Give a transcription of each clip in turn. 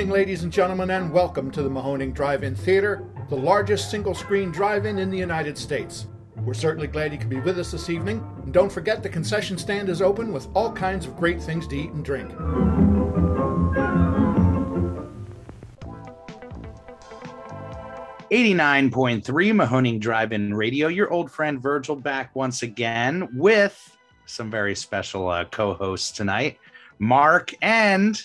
evening, ladies and gentlemen, and welcome to the Mahoning Drive-In Theater, the largest single-screen drive-in in the United States. We're certainly glad you could be with us this evening, and don't forget the concession stand is open with all kinds of great things to eat and drink. .3 Mahoning Drive-In Radio. Your old friend Virgil back once again with some very special co-hosts tonight, Mark and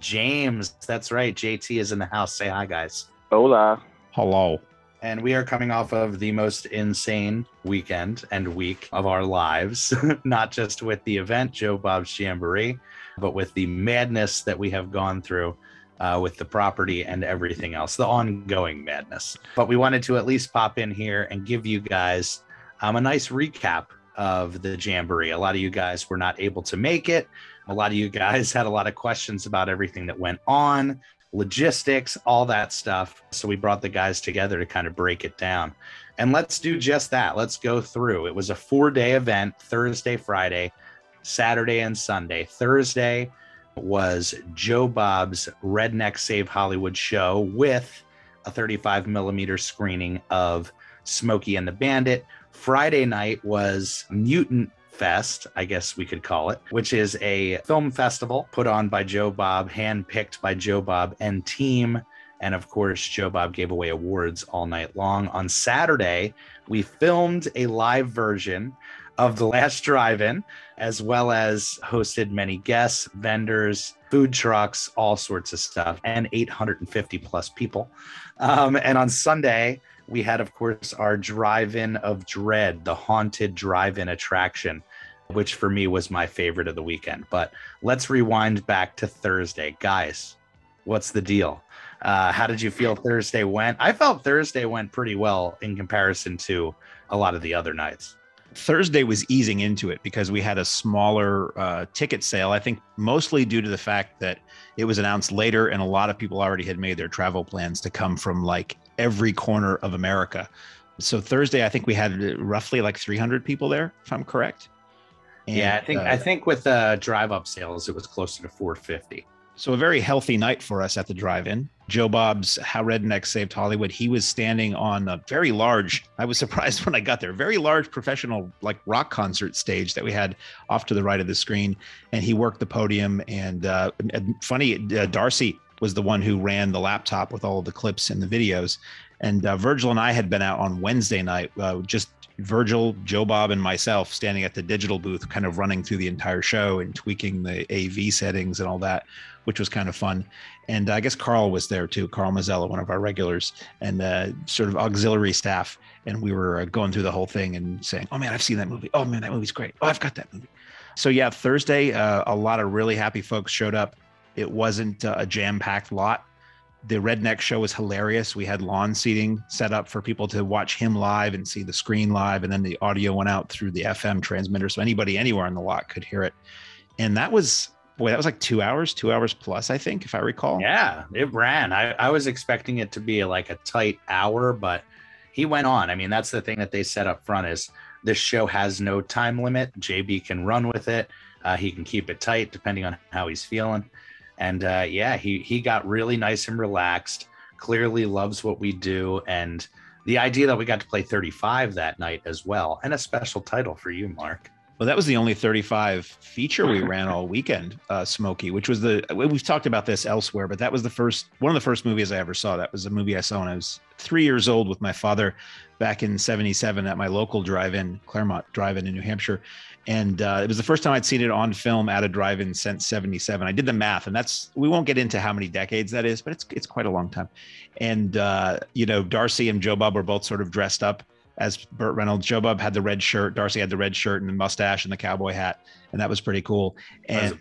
James. That's right, JT is in the house. Say hi, guys. Hola. Hello. And we are coming off of the most insane weekend and week of our lives, not just with the event, Joe Bob's Jamboree, but with the madness that we have gone through with the property and everything else, the ongoing madness. But we wanted to at least pop in here and give you guys a nice recap of the Jamboree. A lot of you guys were not able to make it. A lot of you guys had a lot of questions about everything that went on, logistics, all that stuff. So we brought the guys together to kind of break it down. And let's do just that. Let's go through. It was a 4-day event, Thursday, Friday, Saturday, and Sunday. Thursday was Joe Bob's Redneck Save Hollywood show with a 35 millimeter screening of Smokey and the Bandit. Friday night was Mutant Fest, I guess we could call it, which is a film festival put on by Joe Bob, handpicked by Joe Bob and team. And of course, Joe Bob gave away awards all night long. On Saturday, we filmed a live version of The Last Drive-In, as well as hosted many guests, vendors, food trucks, all sorts of stuff, and 850 plus people. And on Sunday, we had, of course, our Drive-In of Dread, the haunted drive-in attraction, which for me was my favorite of the weekend. But let's rewind back to Thursday. Guys, what's the deal? How did you feel Thursday went? I felt Thursday went pretty well in comparison to a lot of the other nights. Thursday was easing into it because we had a smaller ticket sale, I think mostly due to the fact that it was announced later and a lot of people already had made their travel plans to come from like every corner of America. So Thursday, I think we had roughly like 300 people there, if I'm correct. And, yeah, I think with drive-up sales, it was closer to 450. So a very healthy night for us at the drive-in. Joe Bob's How Redneck Saved Hollywood. He was standing on a very large, I was surprised when I got there, very large professional like rock concert stage that we had off to the right of the screen. And he worked the podium. And Darcy was the one who ran the laptop with all of the clips and the videos. And Virgil and I had been out on Wednesday night, just Virgil, Joe Bob, and myself standing at the digital booth, kind of running through the entire show and tweaking the AV settings and all that, which was kind of fun. And I guess Carl was there too, Carl Mazzella, one of our regulars, and sort of auxiliary staff. And we were going through the whole thing and saying, oh man, I've seen that movie. Oh man, that movie's great. Oh, I've got that movie. So yeah, Thursday, a lot of really happy folks showed up. It wasn't a jam-packed lot. The Redneck show was hilarious. We had lawn seating set up for people to watch him live and see the screen live. And then the audio went out through the FM transmitter. So anybody anywhere on the lot could hear it. And that was like 2 hours plus, I think, if I recall. Yeah, it ran. I was expecting it to be like a tight hour, but he went on. I mean, that's the thing that they set up front is this show has no time limit. JB can run with it. He can keep it tight depending on how he's feeling. And yeah, he got really nice and relaxed, clearly loves what we do. And the idea that we got to play 35 that night as well, and a special title for you, Mark. Well, that was the only 35 feature we ran all weekend, Smokey, which was we've talked about this elsewhere, but that was one of the first movies I ever saw. That was a movie I saw when I was 3 years old with my father back in '77 at my local drive-in, Claremont Drive-In in New Hampshire. And it was the first time I'd seen it on film at a drive-in since '77. I did the math, and we won't get into how many decades that is, but it's quite a long time. And, Darcy and Joe Bob were both sort of dressed up as Burt Reynolds. Joe Bob had the red shirt. Darcy had the red shirt and the mustache and the cowboy hat. And that was pretty cool. And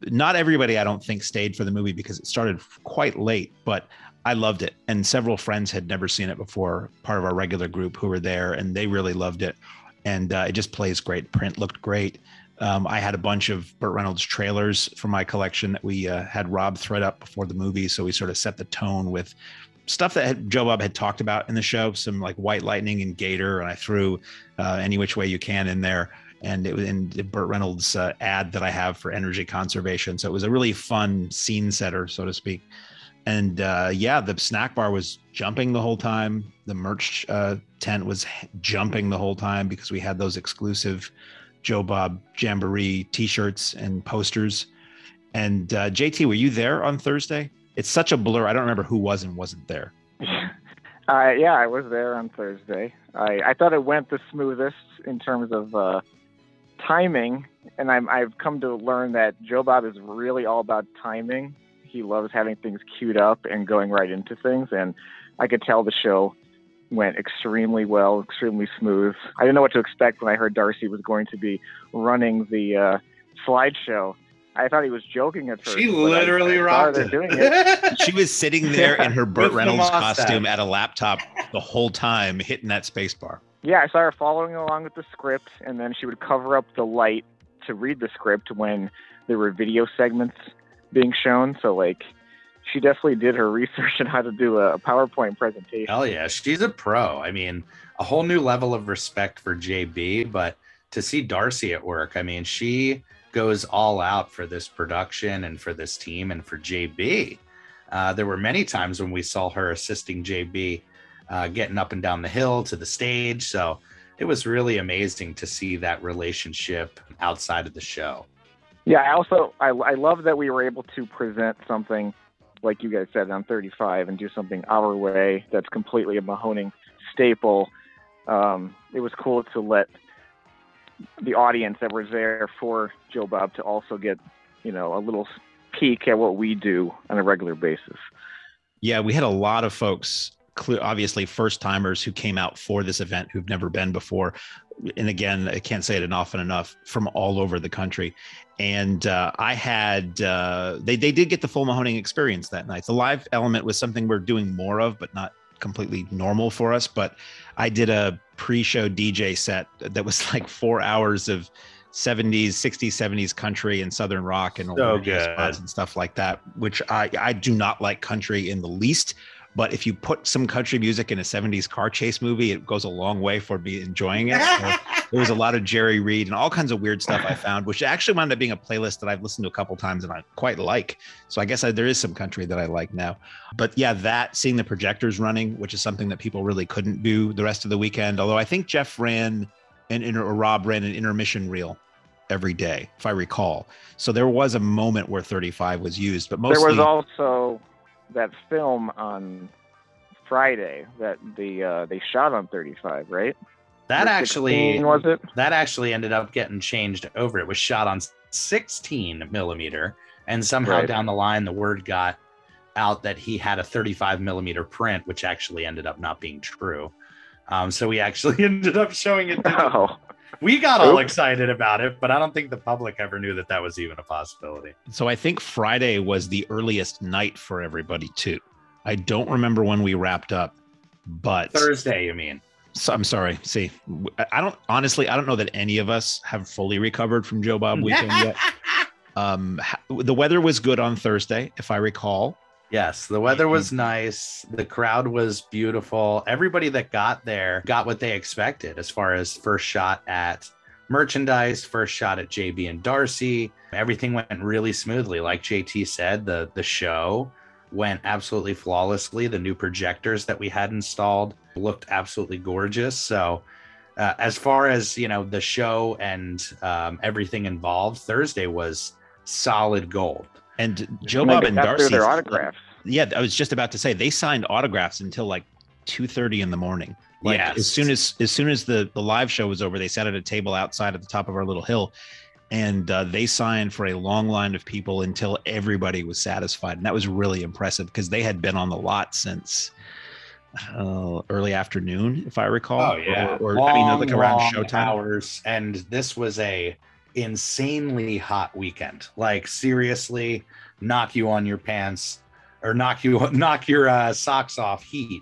not everybody, I don't think, stayed for the movie because it started quite late, but I loved it. And several friends had never seen it before, part of our regular group who were there, and they really loved it. And it just plays great. Print looked great. I had a bunch of Burt Reynolds trailers from my collection that we had Rob thread up before the movie. So we sort of set the tone with stuff that Joe Bob had talked about in the show, some like White Lightning and Gator. And I threw Any Which Way You Can in there. and it was in the Burt Reynolds ad that I have for energy conservation. So it was a really fun scene setter, so to speak. And the snack bar was jumping the whole time. The merch tent was jumping the whole time because we had those exclusive Joe Bob Jamboree t-shirts and posters. And JT, were you there on Thursday? It's such a blur. I don't remember who was and wasn't there. Yeah, I was there on Thursday. I thought it went the smoothest in terms of timing, and I've come to learn that Joe Bob is really all about timing. He loves having things queued up and going right into things, and I could tell the show went extremely well, extremely smooth. I didn't know what to expect when I heard Darcy was going to be running the slideshow. I thought he was joking at first. She literally rocked it. Doing it. She was sitting there in her Burt Reynolds costume at a laptop the whole time, hitting that space bar. Yeah, I saw her following along with the script, and then she would cover up the light to read the script when there were video segments being shown. So, like, she definitely did her research on how to do a PowerPoint presentation. Hell yeah, she's a pro. I mean, a whole new level of respect for JB, but to see Darcy at work, I mean, she goes all out for this production and for this team and for JB. There were many times when we saw her assisting JB getting up and down the hill to the stage. So it was really amazing to see that relationship outside of the show. Yeah, I love that we were able to present something, like you guys said, on 35 and do something our way that's completely a Mahoning staple. It was cool to let the audience that was there for Joe Bob to also get, a little peek at what we do on a regular basis. Yeah, we had a lot of folks, obviously first timers who came out for this event who've never been before. And again, I can't say it often enough, from all over the country. And I had, they did get the full Mahoning experience that night. The live element was something we're doing more of, but not completely normal for us. But I did a pre-show DJ set that was like 4 hours of 70s, 60s, 70s country and Southern rock and spots and stuff like that, which I do not like country in the least. But if you put some country music in a 70s car chase movie, it goes a long way for me enjoying it. So there was a lot of Jerry Reed and all kinds of weird stuff I found, which actually wound up being a playlist that I've listened to a couple times and I quite like. So I guess there is some country that I like now. But yeah, seeing the projectors running, which is something that people really couldn't do the rest of the weekend. Although I think Jeff ran or Rob ran an intermission reel every day, if I recall. So there was a moment where 35 was used, but mostly there was also that film on Friday that they shot on 35, right? That actually was it? That actually ended up getting changed over. It was shot on 16 millimeter, and somehow down the line the word got out that he had a 35 millimeter print, which actually ended up not being true. So we actually ended up showing it. We got all excited about it, but I don't think the public ever knew that was even a possibility. So I think Friday was the earliest night for everybody too. I don't remember when we wrapped up, but Thursday, you mean? So I'm sorry. See, I don't know that any of us have fully recovered from Joe Bob weekend yet. The weather was good on Thursday, if I recall. Yes, the weather was nice. The crowd was beautiful. Everybody that got there got what they expected as far as first shot at merchandise, first shot at JB and Darcy. Everything went really smoothly. Like JT said, the show went absolutely flawlessly. The new projectors that we had installed looked absolutely gorgeous. So as far as, the show and everything involved, Thursday was solid gold. And Joe Bob and Darcy, their autographs. Yeah, I was just about to say they signed autographs until like 2:30 in the morning. Like as soon as the live show was over, they sat at a table outside at the top of our little hill, and they signed for a long line of people until everybody was satisfied, and that was really impressive because they had been on the lot since early afternoon, if I recall. Oh yeah, or long, like around showtime hours, and this was a insanely hot weekend. Like seriously, knock you on your pants or knock your socks off heat.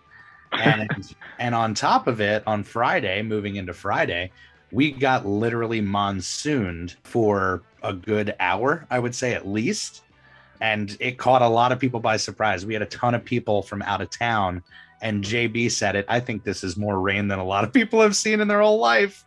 And on top of it, on Friday, moving into Friday, we got literally monsooned for a good hour, I would say at least. And it caught a lot of people by surprise. We had a ton of people from out of town, and JB said it. I think this is more rain than a lot of people have seen in their whole life.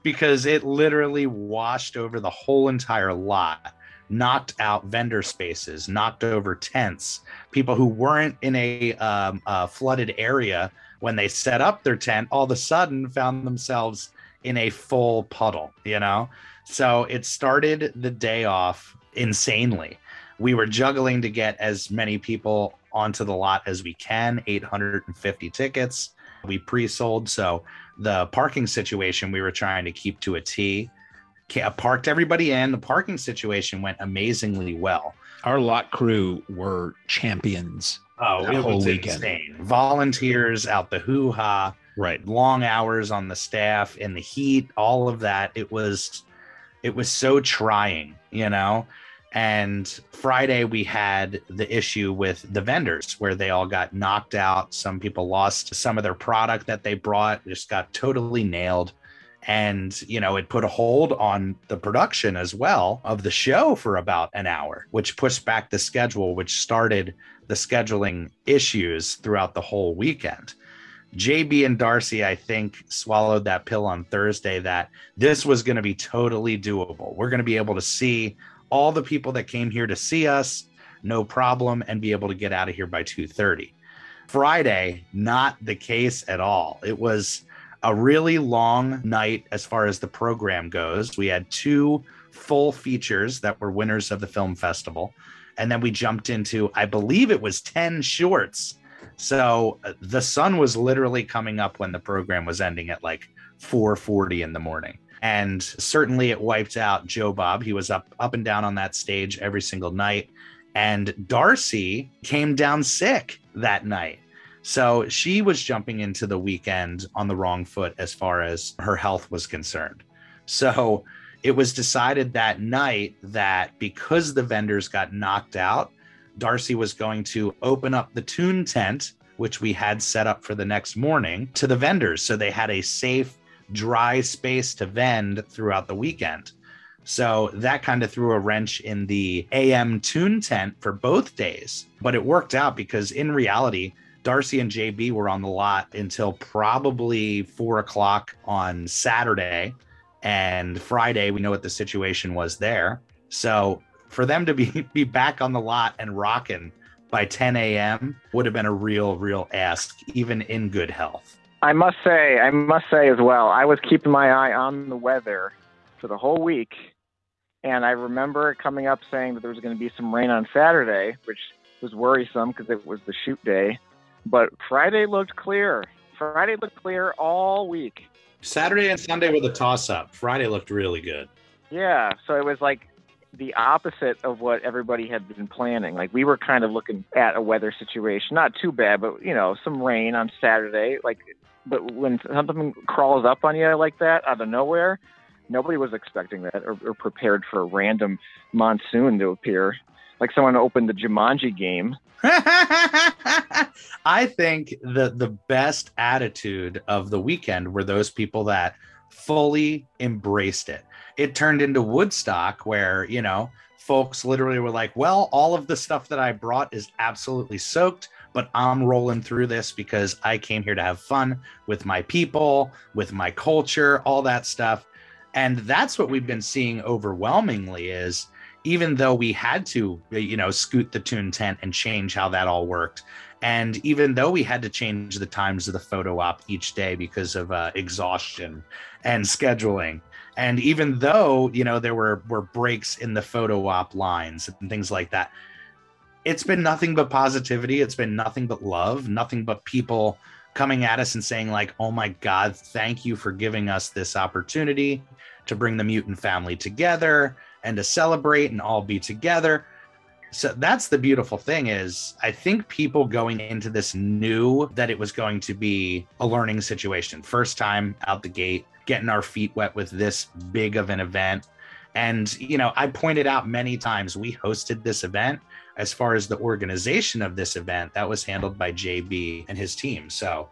because it literally washed over the whole entire lot, knocked out vendor spaces, knocked over tents. People who weren't in a flooded area when they set up their tent all of a sudden found themselves in a full puddle, you know? So it started the day off insanely. We were juggling to get as many people onto the lot as we can, 850 tickets. We pre-sold, so the parking situation we were trying to keep to a T. Parked everybody in. The parking situation went amazingly well. Our lot crew were champions. Oh, that it whole was weekend. insane. Volunteers out the hoo-ha, Right. long hours on the staff in the heat, all of that. It was so trying, you know? And Friday we had the issue with the vendors where they all got knocked out. Some people lost some of their product that they brought, just got totally nailed. And, you know, it put a hold on the production as well of the show for about an hour, which pushed back the schedule, which started the scheduling issues throughout the whole weekend. JB and Darcy, I think, swallowed that pill on Thursday that this was going to be totally doable. We're going to be able to see all the people that came here to see us, no problem, and be able to get out of here by 2:30. Friday, not the case at all. It was a really long night as far as the program goes. We had 2 full features that were winners of the film festival. And then we jumped into, I believe it was 10 shorts. So the sun was literally coming up when the program was ending at like 4:40 in the morning. And certainly it wiped out Joe Bob. He was up and down on that stage every single night. And Darcy came down sick that night. So she was jumping into the weekend on the wrong foot as far as her health was concerned. So it was decided that night that because the vendors got knocked out, Darcy was going to open up the tune tent, which we had set up for the next morning, to the vendors. So they had a safe, dry space to vend throughout the weekend. So that kind of threw a wrench in the AM tune tent for both days. But it worked out because in reality, Darcy and JB were on the lot until probably 4 o'clock on Saturday. And Friday, we know what the situation was there. So for them to be back on the lot and rocking by 10 a.m. would have been a real ask, even in good health. I must say as well, I was keeping my eye on the weather for the whole week. And I remember coming up saying that there was going to be some rain on Saturday, which was worrisome because it was the shoot day. But Friday looked clear. Friday looked clear all week. Saturday and Sunday were the toss-up. Friday looked really good. Yeah, so it was like the opposite of what everybody had been planning. Like we were kind of looking at a weather situation, not too bad, but you know, some rain on Saturday. But when something crawls up on you like that out of nowhere, nobody was expecting that or prepared for a random monsoon to appear. Like someone opened the Jumanji game. I think the best attitude of the weekend were those people that fully embraced it. It turned into Woodstock where, you know, folks literally were like, well, all of the stuff that I brought is absolutely soaked, but I'm rolling through this because I came here to have fun with my people, with my culture, all that stuff. And that's what we've been seeing overwhelmingly is even though we had to, you know, scoot the tune tent and change how that all worked. And even though we had to change the times of the photo op each day because of exhaustion and scheduling. And even though, you know, there were breaks in the photo op lines and things like that, it's been nothing but positivity. It's been nothing but love, nothing but people coming at us and saying like, oh my God, thank you for giving us this opportunity to bring the mutant family together and to celebrate and all be together. So that's the beautiful thing is I think people going into this knew that it was going to be a learning situation. First time out the gate, getting our feet wet with this big of an event. And, you know, I pointed out many times we hosted this event. As far as the organization of this event, that was handled by JB and his team. So,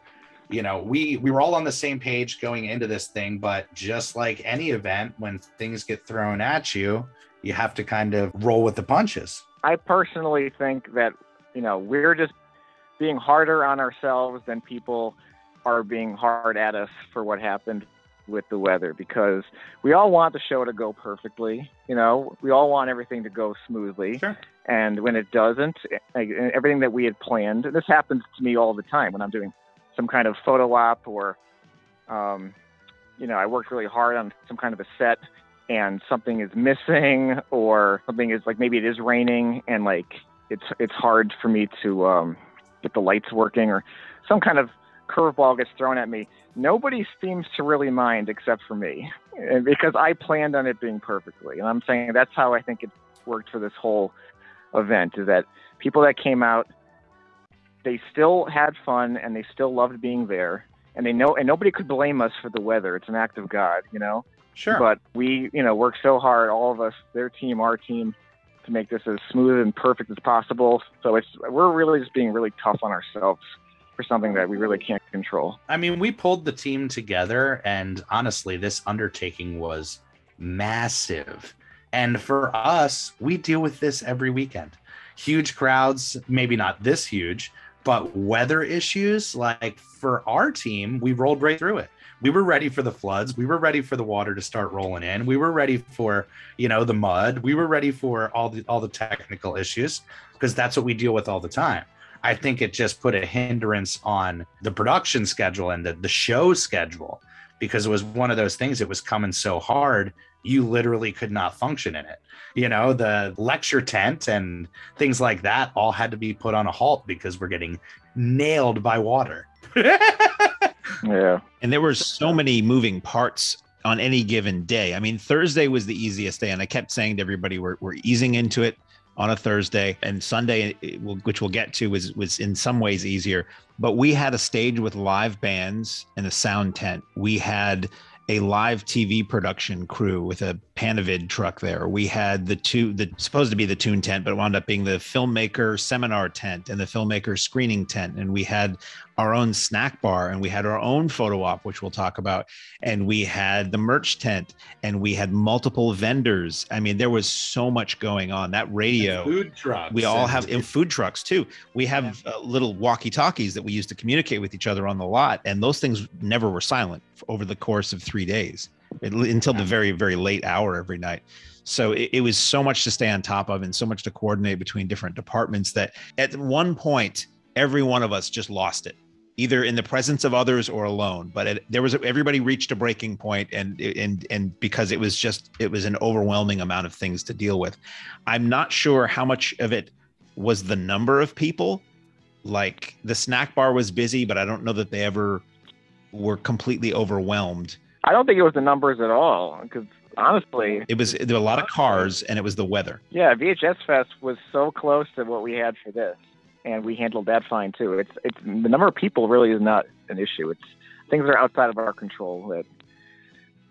you know, we were all on the same page going into this thing, but just like any event, when things get thrown at you, you have to kind of roll with the punches. I personally think that, you know, we're just being harder on ourselves than people are being hard at us for what happened. with the weather, because we all want the show to go perfectly. You know, we all want everything to go smoothly. Sure. And when it doesn't, like, everything that we had planned, and this happens to me all the time when I'm doing some kind of photo op, or, you know, I worked really hard on some kind of a set and something is missing, or something is like, maybe it is raining and like it's hard for me to get the lights working, or some kind of curveball gets thrown at me. Nobody seems to really mind except for me, and because I planned on it being perfectly. And I'm saying that's how I think it worked for this whole event, is that people that came out, they still had fun and they still loved being there, and they know, and nobody could blame us for the weather. It's an act of God, you know. Sure. But we, you know, worked so hard, all of us, their team, our team, to make this as smooth and perfect as possible. So we're really just being really tough on ourselves for something that we really can't control. I mean, we pulled the team together, and honestly, this undertaking was massive. And for us, we deal with this every weekend. Huge crowds, maybe not this huge, but weather issues. Like, for our team, we rolled right through it. We were ready for the floods. We were ready for the water to start rolling in. We were ready for, you know, the mud. We were ready for all the technical issues, because that's what we deal with all the time. I think it just put a hindrance on the production schedule and the show schedule, because it was one of those things. It was coming so hard, you literally could not function in it. You know, the lecture tent and things like that all had to be put on a halt because we're getting nailed by water. Yeah. And there were so many moving parts on any given day. I mean, Thursday was the easiest day, and I kept saying to everybody, we're easing into it on a Thursday, and Sunday, which we'll get to, was in some ways easier. But we had a stage with live bands and a sound tent. We had a live TV production crew with a Panavid truck there. We had the supposed to be the tune tent, but it wound up being the filmmaker seminar tent and the filmmaker screening tent. And we had our own snack bar, and we had our own photo op, which we'll talk about. And we had the merch tent, and we had multiple vendors. I mean, there was so much going on. That radio, and food trucks. We all have in food trucks too. We have little walkie-talkies that we used to communicate with each other on the lot. And those things never were silent over the course of 3 days, until the very, very late hour every night. So it was so much to stay on top of, and so much to coordinate between different departments, that at one point, every one of us just lost it, either in the presence of others or alone. But everybody reached a breaking point, and because it was an overwhelming amount of things to deal with. I'm not sure how much of it was the number of people. Like, the snack bar was busy, but I don't know that they ever were completely overwhelmed. I don't think it was the numbers at all, because honestly, there were a lot of cars, and it was the weather. Yeah, VHS Fest was so close to what we had for this, and we handled that fine too. It's the number of people really is not an issue. It's things that are outside of our control. That,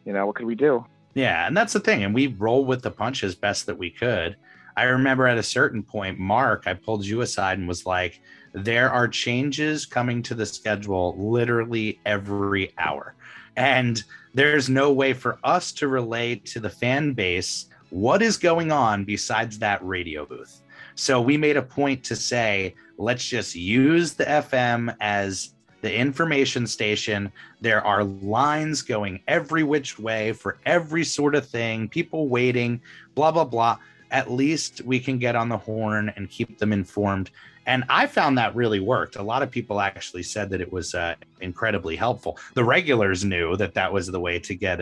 you know, what could we do? Yeah, and that's the thing. And we rolled with the punches best that we could. I remember at a certain point, Mark, I pulled you aside and was like, there are changes coming to the schedule literally every hour. And there's no way for us to relay to the fan base what is going on besides that radio booth. So we made a point to say, let's just use the FM as the information station. There are lines going every which way for every sort of thing, people waiting, blah, blah, blah. At least we can get on the horn and keep them informed. And I found that really worked. A lot of people actually said that it was incredibly helpful. The regulars knew that was the way to get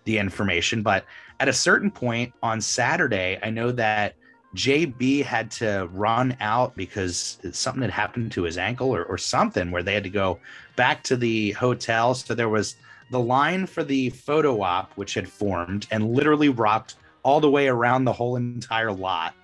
the information. But at a certain point on Saturday, I know that JB had to run out because something had happened to his ankle or something, where they had to go back to the hotel. So there was the line for the photo op, which had formed and literally rocked all the way around the whole entire lot.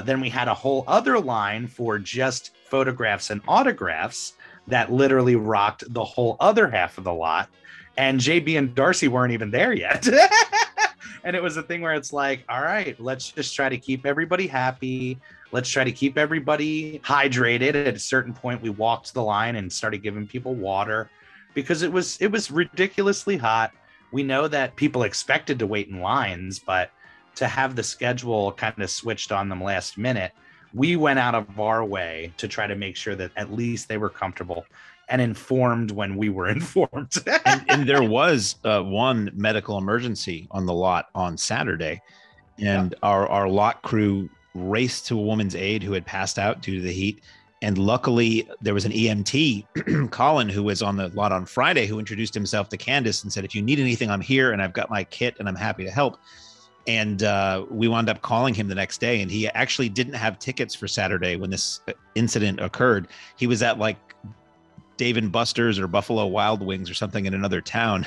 Then we had a whole other line for just photographs and autographs that literally rocked the whole other half of the lot. And JB and Darcy weren't even there yet. And it was a thing where it's like, all right, let's just try to keep everybody happy. Let's try to keep everybody hydrated. At a certain point, we walked the line and started giving people water because it was ridiculously hot. We know that people expected to wait in lines, but to have the schedule kind of switched on them last minute, we went out of our way to try to make sure that at least they were comfortable. and informed when we were informed. and there was one medical emergency on the lot on Saturday, and our lot crew raced to a woman's aid who had passed out due to the heat. And luckily, there was an EMT, Colin, who was on the lot on Friday, who introduced himself to Candace and said, "If you need anything, I'm here, and I've got my kit, and I'm happy to help." And we wound up calling him the next day, and he actually didn't have tickets for Saturday when this incident occurred. He was at like Dave and Buster's or Buffalo Wild Wings or something in another town.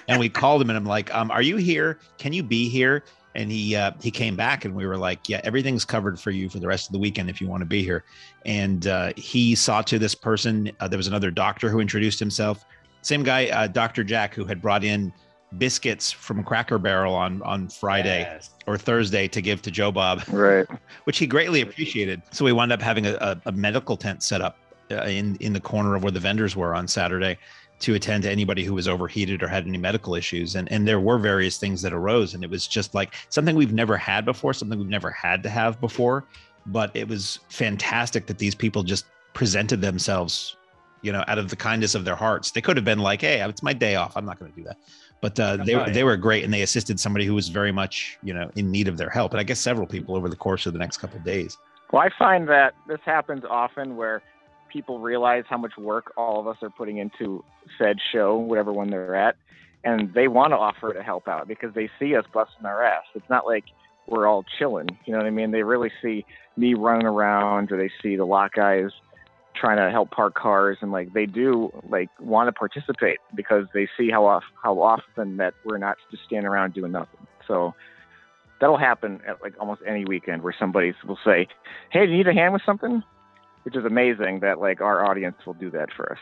And we called him, and I'm like, "Are you here? Can you be here?" And he came back, and we were like, "Yeah, everything's covered for you for the rest of the weekend if you want to be here." And he saw to this person. There was another doctor who introduced himself. Same guy, Dr. Jack, who had brought in biscuits from Cracker Barrel on Friday or Thursday to give to Joe Bob, right? Which he greatly appreciated. So we wound up having a medical tent set up in the corner of where the vendors were on Saturday to attend to anybody who was overheated or had any medical issues. And there were various things that arose, and it was just like something we've never had before, something we've never had to have before. But it was fantastic that these people just presented themselves, out of the kindness of their hearts. They could have been like, "Hey, it's my day off, I'm not going to do that." But they were great, and they assisted somebody who was very much, in need of their help. And I guess several people over the course of the next couple of days. Well, I find that this happens often where people realize how much work all of us are putting into said show, whatever one they're at, and they want to offer to help out because they see us busting our ass. It's not like we're all chilling, you know what I mean? They really see me running around, or they see the lot guys trying to help park cars, and like they do like want to participate because they see how often that we're not just standing around doing nothing. So that'll happen at like almost any weekend where somebody will say, "Hey, do you need a hand with something?" Which is amazing that like our audience will do that for us.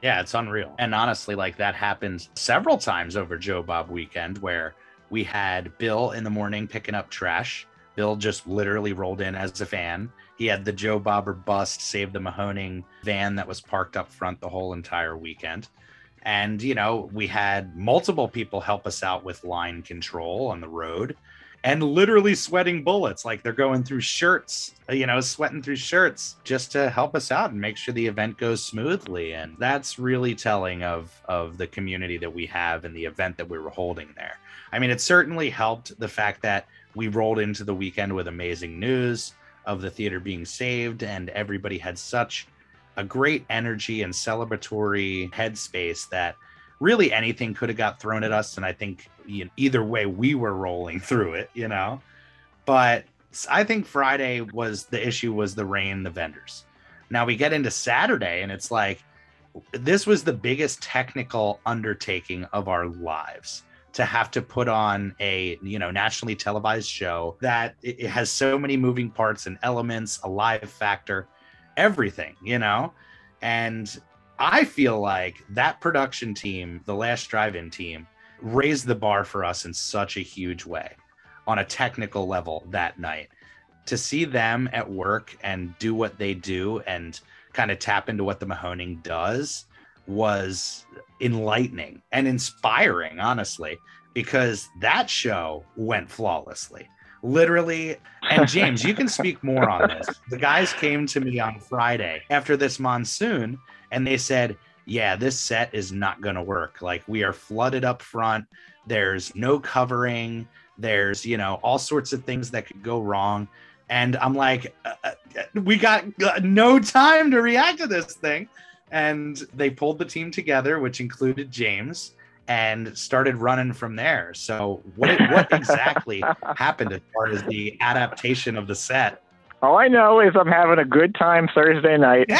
Yeah, it's unreal. And honestly, like that happens several times over Joe Bob weekend where we had Bill in the morning picking up trash. Bill just literally rolled in as a fan. He had the Joe Bob or Bust Save the Mahoning van that was parked up front the whole entire weekend. And, we had multiple people help us out with line control on the road. And literally sweating bullets, like they're going through shirts, sweating through shirts just to help us out and make sure the event goes smoothly. And that's really telling of the community that we have and the event that we were holding there. I mean, it certainly helped the fact that we rolled into the weekend with amazing news of the theater being saved, and everybody had such a great energy and celebratory headspace that really anything could have got thrown at us. And I think either way we were rolling through it, but I think Friday the issue was the rain, the vendors. Now we get into Saturday, and it's like, this was the biggest technical undertaking of our lives to have to put on a, nationally televised show that it has so many moving parts and elements, a live factor, everything, and I feel like that production team, the last drive-in team, raised the bar for us in such a huge way on a technical level that night. To see them at work and do what they do and kind of tap into what the Mahoning does was enlightening and inspiring, honestly, because that show went flawlessly. Literally. And James, you can speak more on this. The guys came to me on Friday after this monsoon, and they said, "Yeah, this set is not going to work. Like, we are flooded up front. There's no covering. There's, all sorts of things that could go wrong." And I'm like, we got no time to react to this thing. And they pulled the team together, which included James, and started running from there. So what exactly happened as far as the adaptation of the set? All I know is I'm having a good time Thursday night.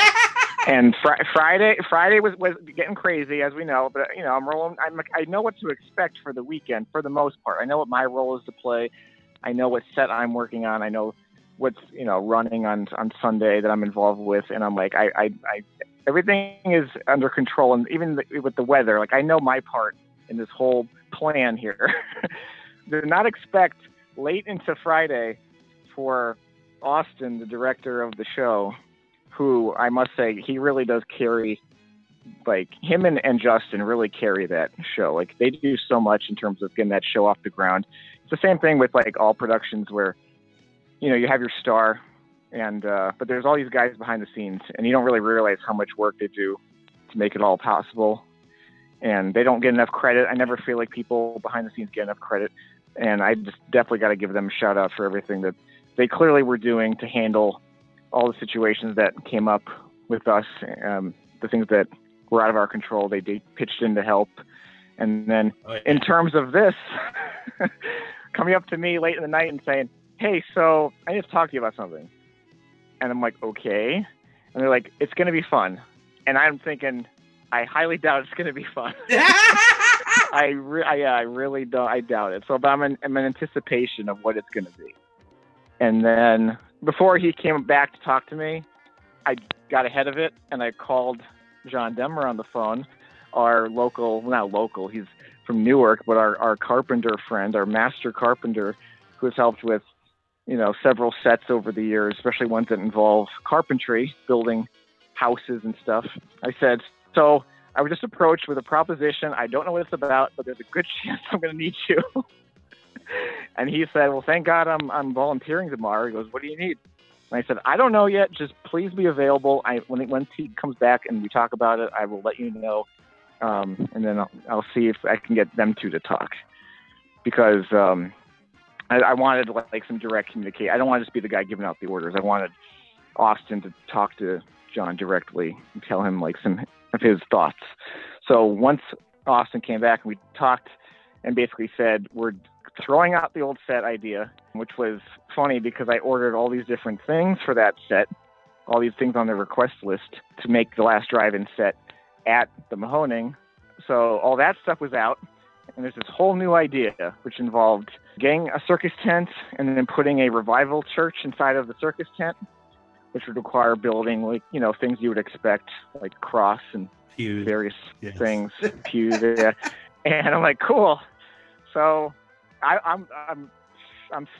And Friday was getting crazy, as we know. But I'm rolling. I know what to expect for the weekend for the most part. I know what my role is to play. I know what set I'm working on. I know what's running on Sunday that I'm involved with. And I'm like, I everything is under control. And even with the weather, like I know my part in this whole plan here. Do not expect late into Friday for Austin, the director of the show, who I must say, he really does carry, like him and Justin really carry that show. Like they do so much in terms of getting that show off the ground. It's the same thing with like all productions where, you have your star and, but there's all these guys behind the scenes and you don't really realize how much work they do to make it all possible. And they don't get enough credit. I never feel like people behind the scenes get enough credit. And I just definitely got to give them a shout out for everything that they clearly were doing to handle all the situations that came up with us, the things that were out of our control. They pitched in to help. And then in terms of this, coming up to me late in the night and saying, hey, so I need to talk to you about something. And I'm like, okay. And they're like, it's going to be fun. And I'm thinking, I highly doubt it's going to be fun. I really don't. I doubt it. So I'm in anticipation of what it's going to be. And then before he came back to talk to me, I got ahead of it and I called John Demmer on the phone, our local, not local, he's from Newark, but our carpenter friend, our master carpenter, who has helped with, several sets over the years, especially ones that involve carpentry, building houses and stuff. I said, so I was just approached with a proposition. I don't know what it's about, but there's a good chance I'm going to need you. And he said, well, thank God I'm volunteering tomorrow. He goes, what do you need? And I said, I don't know yet. Just please be available. Once he comes back and we talk about it, I will let you know. And then I'll see if I can get them two to talk. Because I wanted like some direct communication. I don't want to just be the guy giving out the orders. I wanted Austin to talk to John directly and tell him like some of his thoughts. So once Austin came back and we talked and basically said, we're throwing out the old set idea, which was funny because I ordered all these different things for that set, all these things on the request list to make the last drive-in set at the Mahoning. So all that stuff was out. And there's this whole new idea, which involved getting a circus tent and then putting a revival church inside of the circus tent, which would require building like, things you would expect, like cross and pews, various things, pews. Yeah. And I'm like, cool. So I'm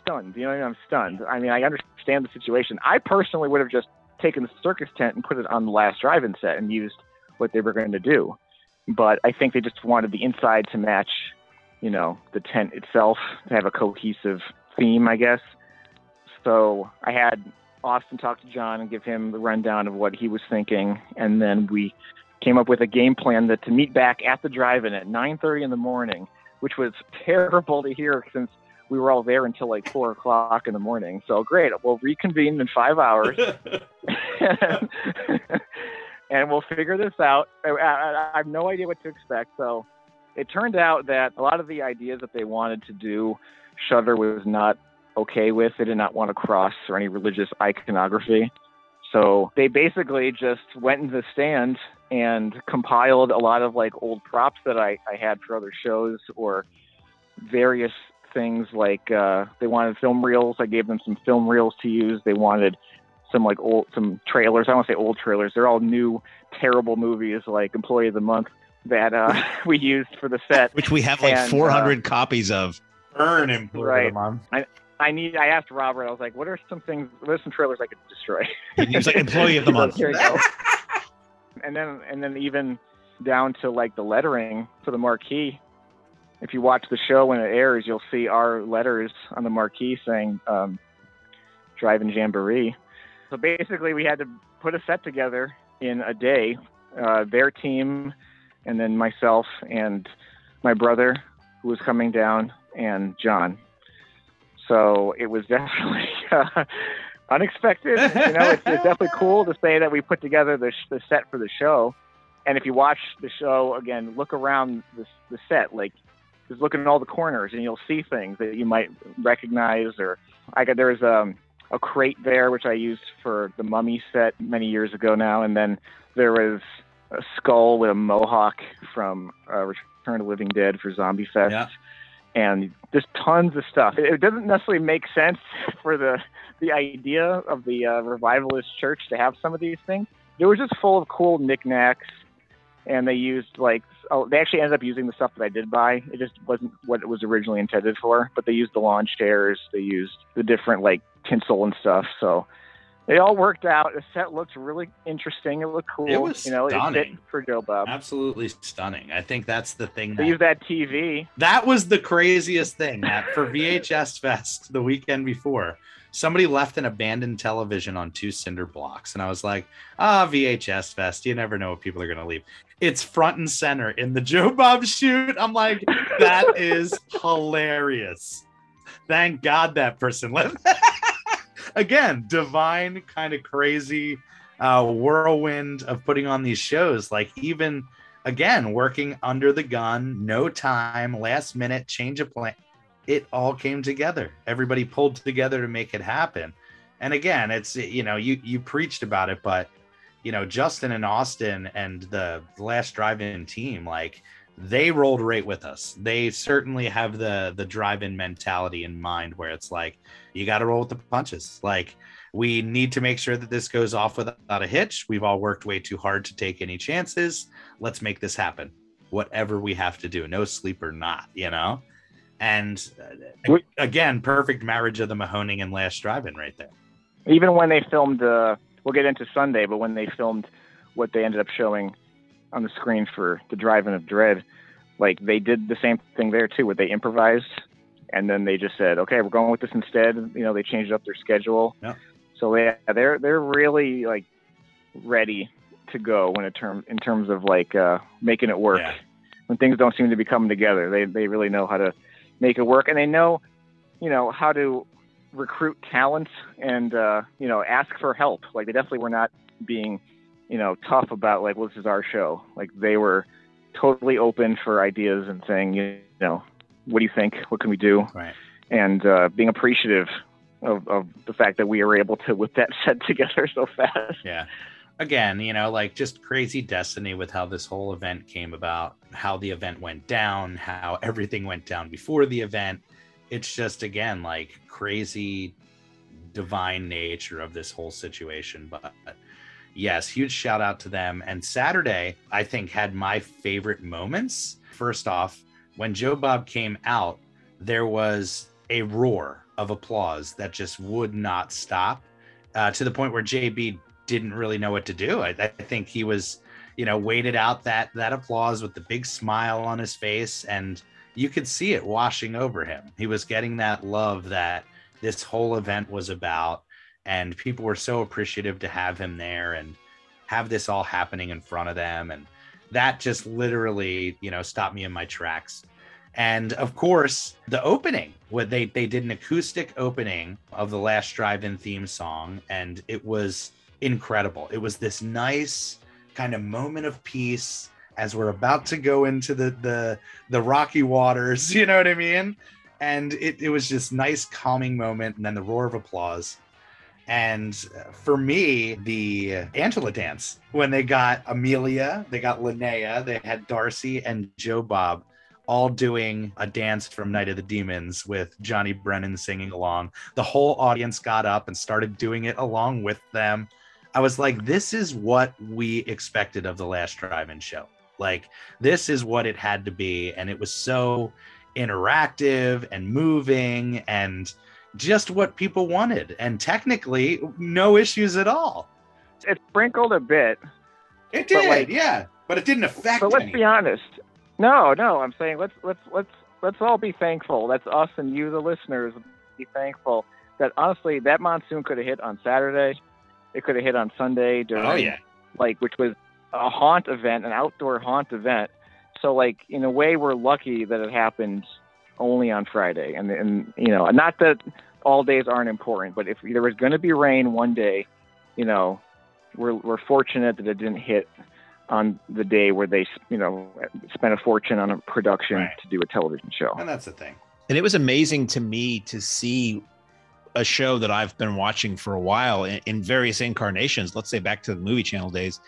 stunned. I'm stunned. I mean, I understand the situation. I personally would have just taken the circus tent and put it on the last drive-in set and used what they were going to do. But I think they just wanted the inside to match, the tent itself, to have a cohesive theme, I guess. So I had Austin talk to John and give him the rundown of what he was thinking. And then we came up with a game plan to meet back at the drive-in at 9:30 in the morning, which was terrible to hear since we were all there until like 4 o'clock in the morning. So great. We'll reconvene in 5 hours. And we'll figure this out. I have no idea what to expect. So it turned out that a lot of the ideas that they wanted to do, Shudder was not okay with. They did not want to cross or any religious iconography. So they basically just went into the stand and compiled a lot of like old props that I had for other shows, or various things like they wanted film reels. I gave them some film reels to use. They wanted some trailers. I don't want to say old trailers. They're all new, terrible movies like Employee of the Month that we used for the set. Which we have like 400 copies of. Burn Employee of the Month. I asked Robert, I was like, what are some trailers I could destroy? He was like Employee of the Month. Here you go. And then even down to like the lettering for the marquee. If you watch the show when it airs, you'll see our letters on the marquee saying Drive-In Jamboree. So basically, we had to put a set together in a day, their team, and then myself and my brother, who was coming down, and John. So it was definitely unexpected. It's definitely cool to say that we put together the set for the show. And if you watch the show again, look around the set, like just look in all the corners, and you'll see things that you might recognize. Or there's a crate there, which I used for the Mummy set many years ago now. And then there was a skull with a mohawk from Return of the Living Dead for Zombie Fest. Yeah. And just tons of stuff. It doesn't necessarily make sense for the idea of the revivalist church to have some of these things. They were just full of cool knickknacks. And they used they actually ended up using the stuff that I did buy. It just wasn't what it was originally intended for, but they used the lawn chairs. They used the different tinsel and stuff. So They all worked out. The set looked really interesting. It looked cool. It was It fit stunning. for Joe Bob. Absolutely stunning. I think that's the thing. They used that TV. That was the craziest thing, that for VHS Fest the weekend before, somebody left an abandoned television on 2 cinder blocks. And I was like, VHS Fest, you never know what people are going to leave. It's front and center in the Joe Bob shoot. I'm like, that is hilarious. Thank God that person left. Again, divine, kind of crazy whirlwind of putting on these shows. Like, even again, working under the gun, no time, last minute, change of plan. It all came together. Everybody pulled together to make it happen. And again, it's, you preached about it, but Justin and Austin and the Last Drive-In team, like, they rolled right with us. They certainly have the drive-in mentality in mind, where it's like, you got to roll with the punches. Like, we need to make sure that this goes off without a hitch. We've all worked way too hard to take any chances. Let's make this happen. Whatever we have to do, no sleep or not, And again, perfect marriage of the Mahoning and Last Drive-In right there. Even when they filmed, we'll get into Sunday, but when they filmed what they ended up showing on the screen for the Drive-In of Dread, like, they did the same thing there too, where they improvised, and then they just said, okay, we're going with this instead. They changed up their schedule. Yeah. So they're really, like, ready to go in terms of, like, making it work. Yeah. When things don't seem to be coming together, they really know how to make it work, and they know how to recruit talent and ask for help. Like, they definitely were not being tough about, like, well, this is our show. Like, they were totally open for ideas and saying, what do you think? What can we do? Right. And being appreciative of the fact that we were able to whip that set together so fast. Yeah. Again, like, just crazy destiny with how this whole event came about, how the event went down, how everything went down before the event. It's just, again, like, crazy divine nature of this whole situation. But yes, huge shout out to them. And Saturday, I think, had my favorite moments. First off, when Joe Bob came out, there was a roar of applause that just would not stop, to the point where JB didn't really know what to do. I think he was, waited out that applause with the big smile on his face, and you could see it washing over him. He was getting that love that this whole event was about, and people were so appreciative to have him there and have this all happening in front of them. And that just literally, stopped me in my tracks. And of course, the opening, they did an acoustic opening of the Last Drive-In theme song, and it was incredible. It was this nice kind of moment of peace as we're about to go into the rocky waters, you know what I mean? And it was just nice, calming moment, and then the roar of applause. And for me, the Angela dance, when they got Amelia, they got Linnea, they had Darcy and Joe Bob all doing a dance from Night of the Demons with Johnny Brennan singing along. The whole audience got up and started doing it along with them. I was like, this is what we expected of the Last Drive-In show. Like, this is what it had to be. And it was so interactive and moving and just what people wanted. And technically, no issues at all. It sprinkled a bit. It did, yeah. But it didn't affect But let's me. be honest. No, I'm saying let's all be thankful. That's us and you, the listeners, be thankful that honestly that monsoon could have hit on Saturday. It could have hit on Sunday during, which was a haunt event, an outdoor haunt event. So, like, in a way, we're lucky that it happened only on Friday. And not that all days aren't important, but if there was going to be rain one day, we're fortunate that it didn't hit on the day where they, spent a fortune on a production to do a television show. And that's the thing. And it was amazing to me to see a show that I've been watching for a while in various incarnations, let's say back to the movie channel days,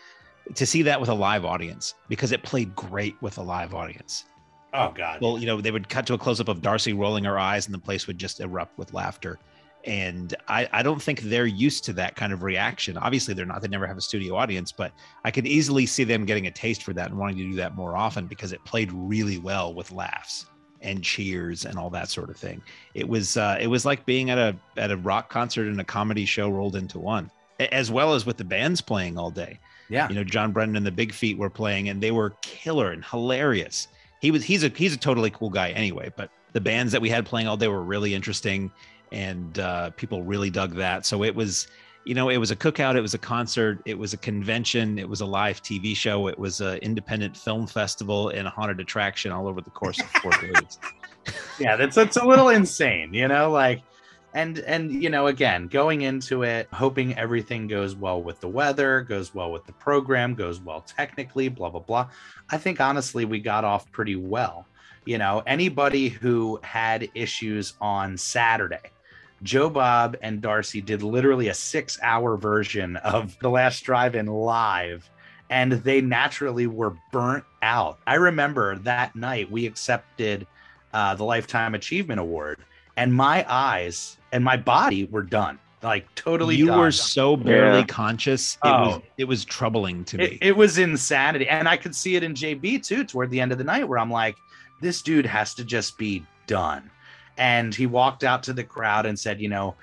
to see that with a live audience, because it played great with a live audience. Oh, God. Well, they would cut to a close-up of Darcy rolling her eyes and the place would just erupt with laughter. And I don't think they're used to that kind of reaction. Obviously, they're not. They never have a studio audience, but I could easily see them getting a taste for that and wanting to do that more often, because it played really well with laughs and cheers and all that sort of thing. It was like being at a rock concert and a comedy show rolled into one. as well as with the bands playing all day. Yeah. You know, John Brennan and the Big Feet were playing, and they were killer and hilarious. He's a totally cool guy anyway, but the bands that we had playing all day were really interesting, and people really dug that. So it was, you know, it was a cookout, it was a concert, it was a convention, it was a live TV show, it was an independent film festival and a haunted attraction all over the course of 4 days. Yeah, it's a little insane, you know, like, and you know, again, going into it, hoping everything goes well with the weather, goes well with the program, goes well technically, blah, blah, blah. I think honestly, we got off pretty well. You know, anybody who had issues on Saturday, Joe Bob and Darcy did literally a 6-hour version of The Last Drive-In live, and they naturally were burnt out. I remember that night we accepted the Lifetime Achievement Award, and my eyes and my body were done, like totally you done. Were so barely conscious. It was troubling to me. It was insanity. And I could see it in JB too, toward the end of the night, where I'm like, this dude has to just be done. And he walked out to the crowd and said, you know,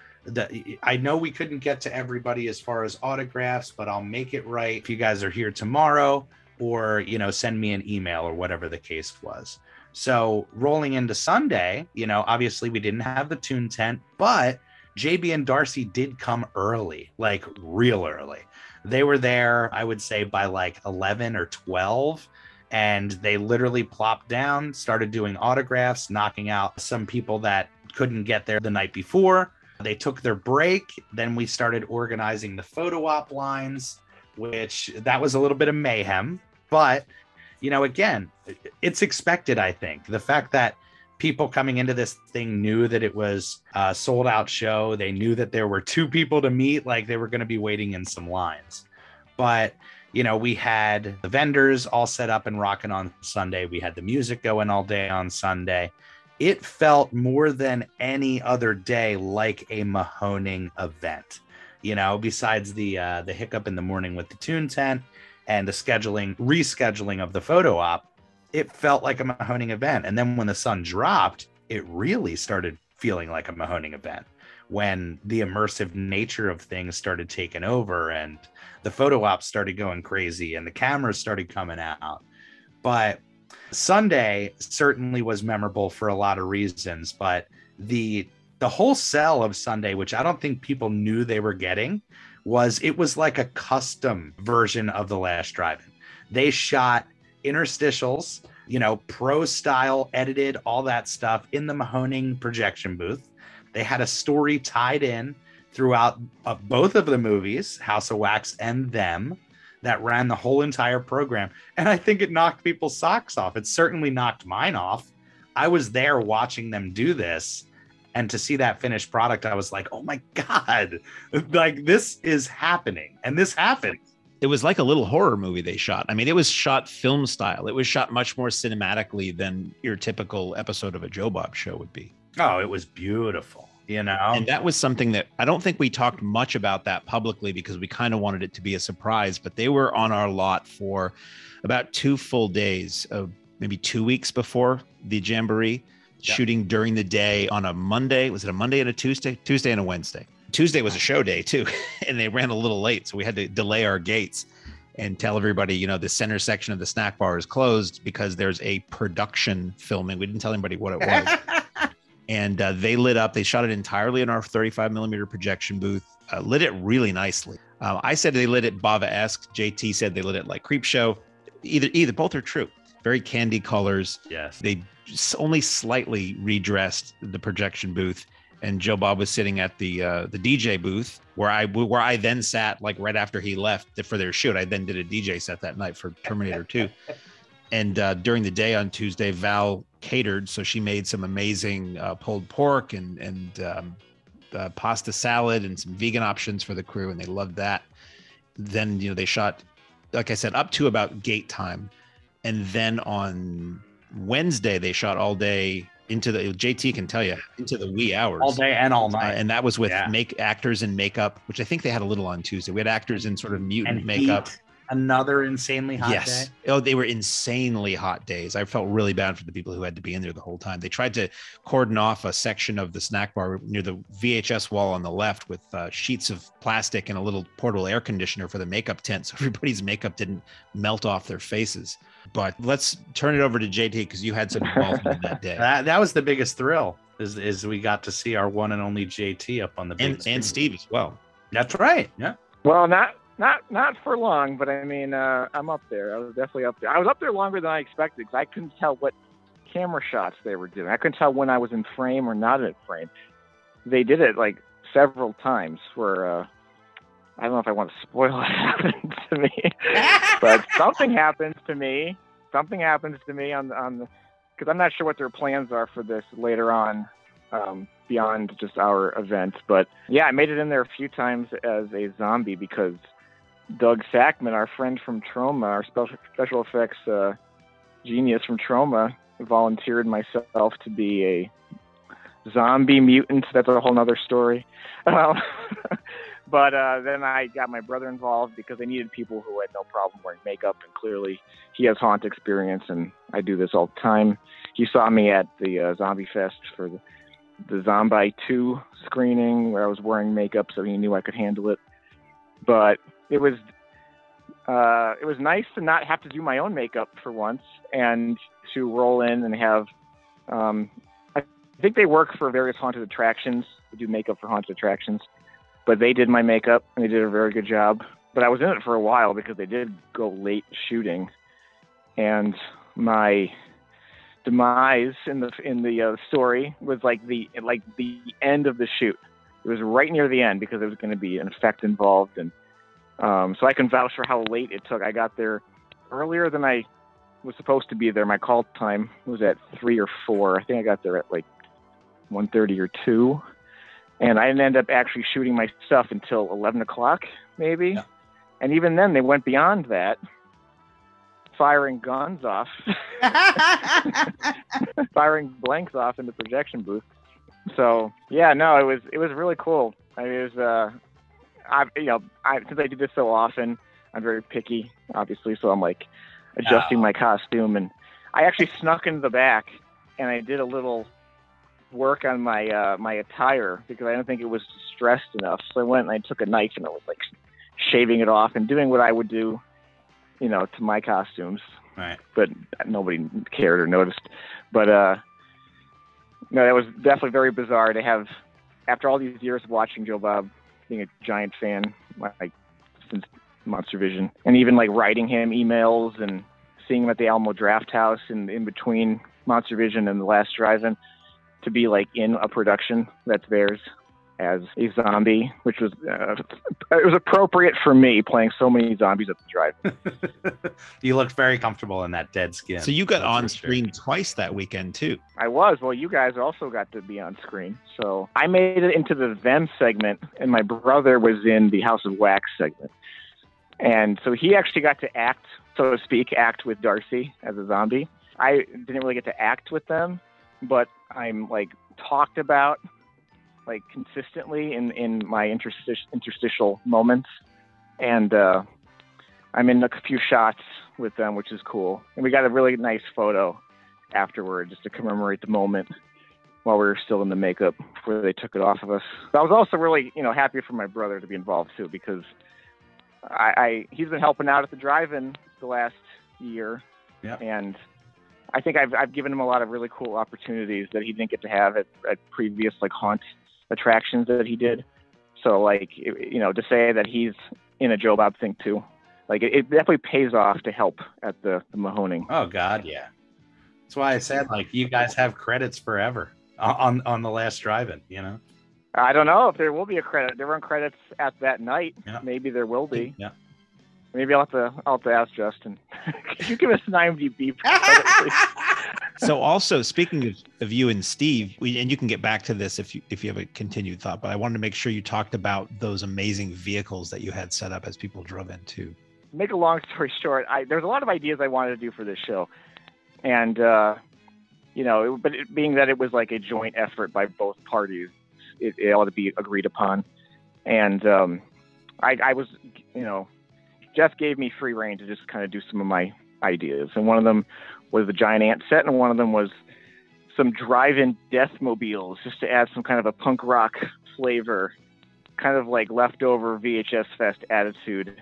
I know we couldn't get to everybody as far as autographs, but I'll make it right if you guys are here tomorrow, or, you know, send me an email or whatever the case was. So rolling into Sunday, you know, obviously we didn't have the tune tent, but JB and Darcy did come early, like real early. They were there, I would say, by like 11 or 12. And they literally plopped down, started doing autographs, knocking out some people that couldn't get there the night before. They took their break. Then we started organizing the photo op lines, which that was a little bit of mayhem. But, you know, again, it's expected, I think. The fact that people coming into this thing knew that it was a sold out show. They knew that there were 2 people to meet, like they were going to be waiting in some lines. But, you know, we had the vendors all set up and rocking on Sunday. We had the music going all day on Sunday. It felt more than any other day like a Mahoning event, you know, besides the hiccup in the morning with the tune tent and the rescheduling of the photo op. It felt like a Mahoning event. And then when the sun dropped, it really started feeling like a Mahoning event, when the immersive nature of things started taking over and the photo ops started going crazy and the cameras started coming out. But Sunday certainly was memorable for a lot of reasons, but the whole sell of Sunday, which I don't think people knew they were getting, was like a custom version of The Last Drive-In. They shot interstitials, you know, pro style, edited, all that stuff in the Mahoning projection booth. They had a story tied in throughout both of the movies, House of Wax and Them, that ran the whole entire program. And I think it knocked people's socks off. It certainly knocked mine off. I was there watching them do this. And to see that finished product, I was like, oh my God, like this is happening. And this happened. It was like a little horror movie they shot. I mean, it was shot film style. It was shot much more cinematically than your typical episode of a Joe Bob show would be. Oh, it was beautiful, you know? And that was something that I don't think we talked much about that publicly because we kind of wanted it to be a surprise, but they were on our lot for about 2 full days, of maybe 2 weeks before the Jamboree, shooting during the day on a Monday. Was it a Monday and a Tuesday? Tuesday and a Wednesday. Tuesday was a show day too, and they ran a little late, so we had to delay our gates and tell everybody, you know, the center section of the snack bar is closed because there's a production filming. We didn't tell anybody what it was. And they lit up. They shot it entirely in our 35 millimeter projection booth, lit it really nicely. I said they lit it Bava-esque. JT said they lit it like Creepshow. Either both are true. Very candy colors. Yes. They only slightly redressed the projection booth. And Joe Bob was sitting at the DJ booth where I then sat like right after he left for their shoot. I then did a DJ set that night for Terminator 2. And during the day on Tuesday, Val catered. So she made some amazing pulled pork and pasta salad and some vegan options for the crew. And they loved that. Then, you know, they shot, like I said, up to about gate time. And then on Wednesday, they shot all day into the, JT can tell you, into the wee hours. All day and all night. And that was with actors in makeup, which I think they had a little on Tuesday. We had actors in sort of mutant makeup. Another insanely hot day. Oh, they were insanely hot days. I felt really bad for the people who had to be in there the whole time. They tried to cordon off a section of the snack bar near the VHS wall on the left with sheets of plastic and a little portable air conditioner for the makeup tent, so everybody's makeup didn't melt off their faces. But let's turn it over to JT, because you had some involvement in that day. That was the biggest thrill, is we got to see our one and only JT up on the big screen. And Steve as well. That's right. Yeah. Well, not for long, but I mean, I'm up there. I was definitely up there. I was up there longer than I expected because I couldn't tell what camera shots they were doing. I couldn't tell when I was in frame or not in frame. They did it like several times where I don't know if I want to spoil what happened to me, but something happens to me. Something happens to me on the because I'm not sure what their plans are for this later on. Beyond just our event, but yeah, I made it in there a few times as a zombie because Doug Sackman, our friend from Troma, our special effects genius from Troma, volunteered myself to be a zombie mutant. That's a whole nother story. But then I got my brother involved because they needed people who had no problem wearing makeup, and clearly he has haunt experience, and I do this all the time. He saw me at the Zombie Fest for the Zombie 2 screening where I was wearing makeup, so he knew I could handle it. But it was nice to not have to do my own makeup for once, and to roll in and have I think they work for various haunted attractions to do makeup for haunted attractions, but they did my makeup and they did a very good job. But I was in it for a while because they did go late shooting, and my demise in the story was like the end of the shoot. It was right near the end because there was going to be an effect involved, and so I can vouch for how late it took. I got there earlier than I was supposed to be there. My call time was at 3 or 4. I think I got there at like 1:30 or 2, and I didn't end up actually shooting my stuff until 11 o'clock maybe. Yeah. And even then they went beyond that, firing guns off, firing blanks off in the projection booth. So yeah, no, it was really cool. Since I do this so often, I'm very picky, obviously. So I'm like adjusting my costume, and I actually snuck into the back and I did a little work on my my attire because I didn't think it was stressed enough. So I went and I took a knife and I was like shaving it off and doing what I would do, to my costumes. Right. But nobody cared or noticed. But no, that was definitely very bizarre to have, after all these years of watching Joe Bob, being a giant fan, like since Monster Vision, and even like writing him emails and seeing him at the Alamo Draft House and in between Monster Vision and the last drive-in, to be like in a production that's theirs as a zombie, which was it was appropriate for me playing so many zombies at the drive-in. You looked very comfortable in that dead skin. So you got on screen twice that weekend too. I was. Well, you guys also got to be on screen. So I made it into the Them segment, and my brother was in the House of Wax segment. And so he actually got to act, so to speak, with Darcy as a zombie. I didn't really get to act with them, but I'm like talked about like consistently in my interstitial moments, and I'm in a few shots with them, which is cool. And we got a really nice photo afterward just to commemorate the moment while we were still in the makeup before they took it off of us. But I was also really happy for my brother to be involved too, because he's been helping out at the drive-in the last year. Yeah. And I think I've given him a lot of really cool opportunities that he didn't get to have at previous like haunt attractions that he did. So like, to say that he's in a Joe Bob thing too, like it definitely pays off to help at the Mahoning. Oh God, yeah. That's why I said like you guys have credits forever on the last drive-in. I don't know if there will be a credit. There weren't credits at that night. Yeah. Maybe there will be. Yeah. Maybe I'll have to ask Justin. Could you give us an IMDb credit, please? So also, speaking of you and Steve, and you can get back to this if you have a continued thought, but I wanted to make sure you talked about those amazing vehicles that you had set up as people drove in too. Make a long story short, there's a lot of ideas I wanted to do for this show. And, but being that it was like a joint effort by both parties, it ought to be agreed upon. And I was, Jeff gave me free rein to just kind of do some of my ideas. And one of them was the giant ant set, and one of them was some drive-in deathmobiles, just to add some kind of a punk rock flavor, kind of like leftover VHS Fest attitude,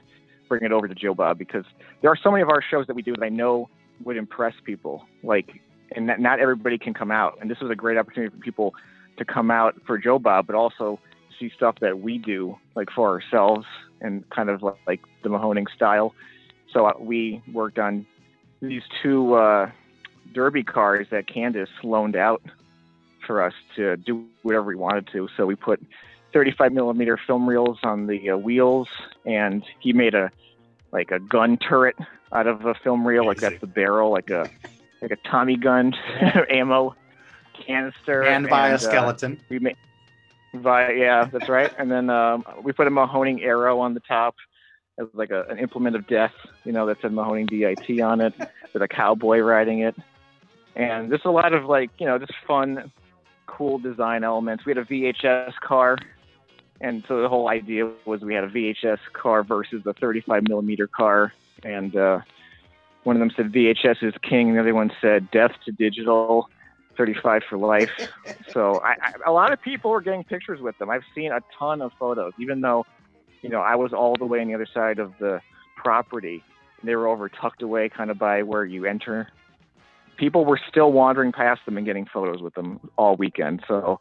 bring it over to Joe Bob, because there are so many of our shows that we do that I know would impress people, like, and not everybody can come out. And this was a great opportunity for people to come out for Joe Bob, but also see stuff that we do, like for ourselves, and kind of like the Mahoning style. So we worked on these two derby cars that Candace loaned out for us to do whatever we wanted to. So we put 35 millimeter film reels on the wheels, and he made a gun turret out of a film reel. Like that's the barrel, like a Tommy gun ammo canister. And by a skeleton. Yeah, that's right. And then we put a Mahoning arrow on the top as like an implement of death, that said Mahoning DIT on it, with a cowboy riding it. And just a lot of just fun, cool design elements. We had a VHS car. And so the whole idea was we had a VHS car versus a 35 millimeter car. And one of them said VHS is king. And the other one said death to digital, 35 for life. So a lot of people were getting pictures with them. I've seen a ton of photos, even though, I was all the way on the other side of the property. They were over tucked away kind of by where you enter. People were still wandering past them and getting photos with them all weekend. So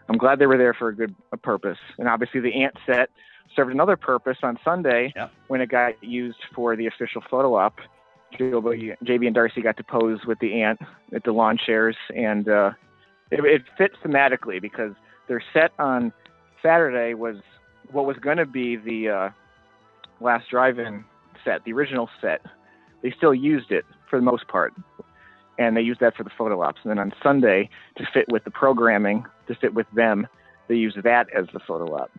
I'm glad they were there for a purpose. And obviously the ant set served another purpose on Sunday. Yep. When it got used for the official photo op. JB and Darcy got to pose with the ant at the lawn chairs, and it fit thematically because their set on Saturday was what was going to be the last drive-in set, the original set. They still used it for the most part, and they used that for the photo ops. And then on Sunday, to fit with the programming, to fit with them, they used that as the photo op.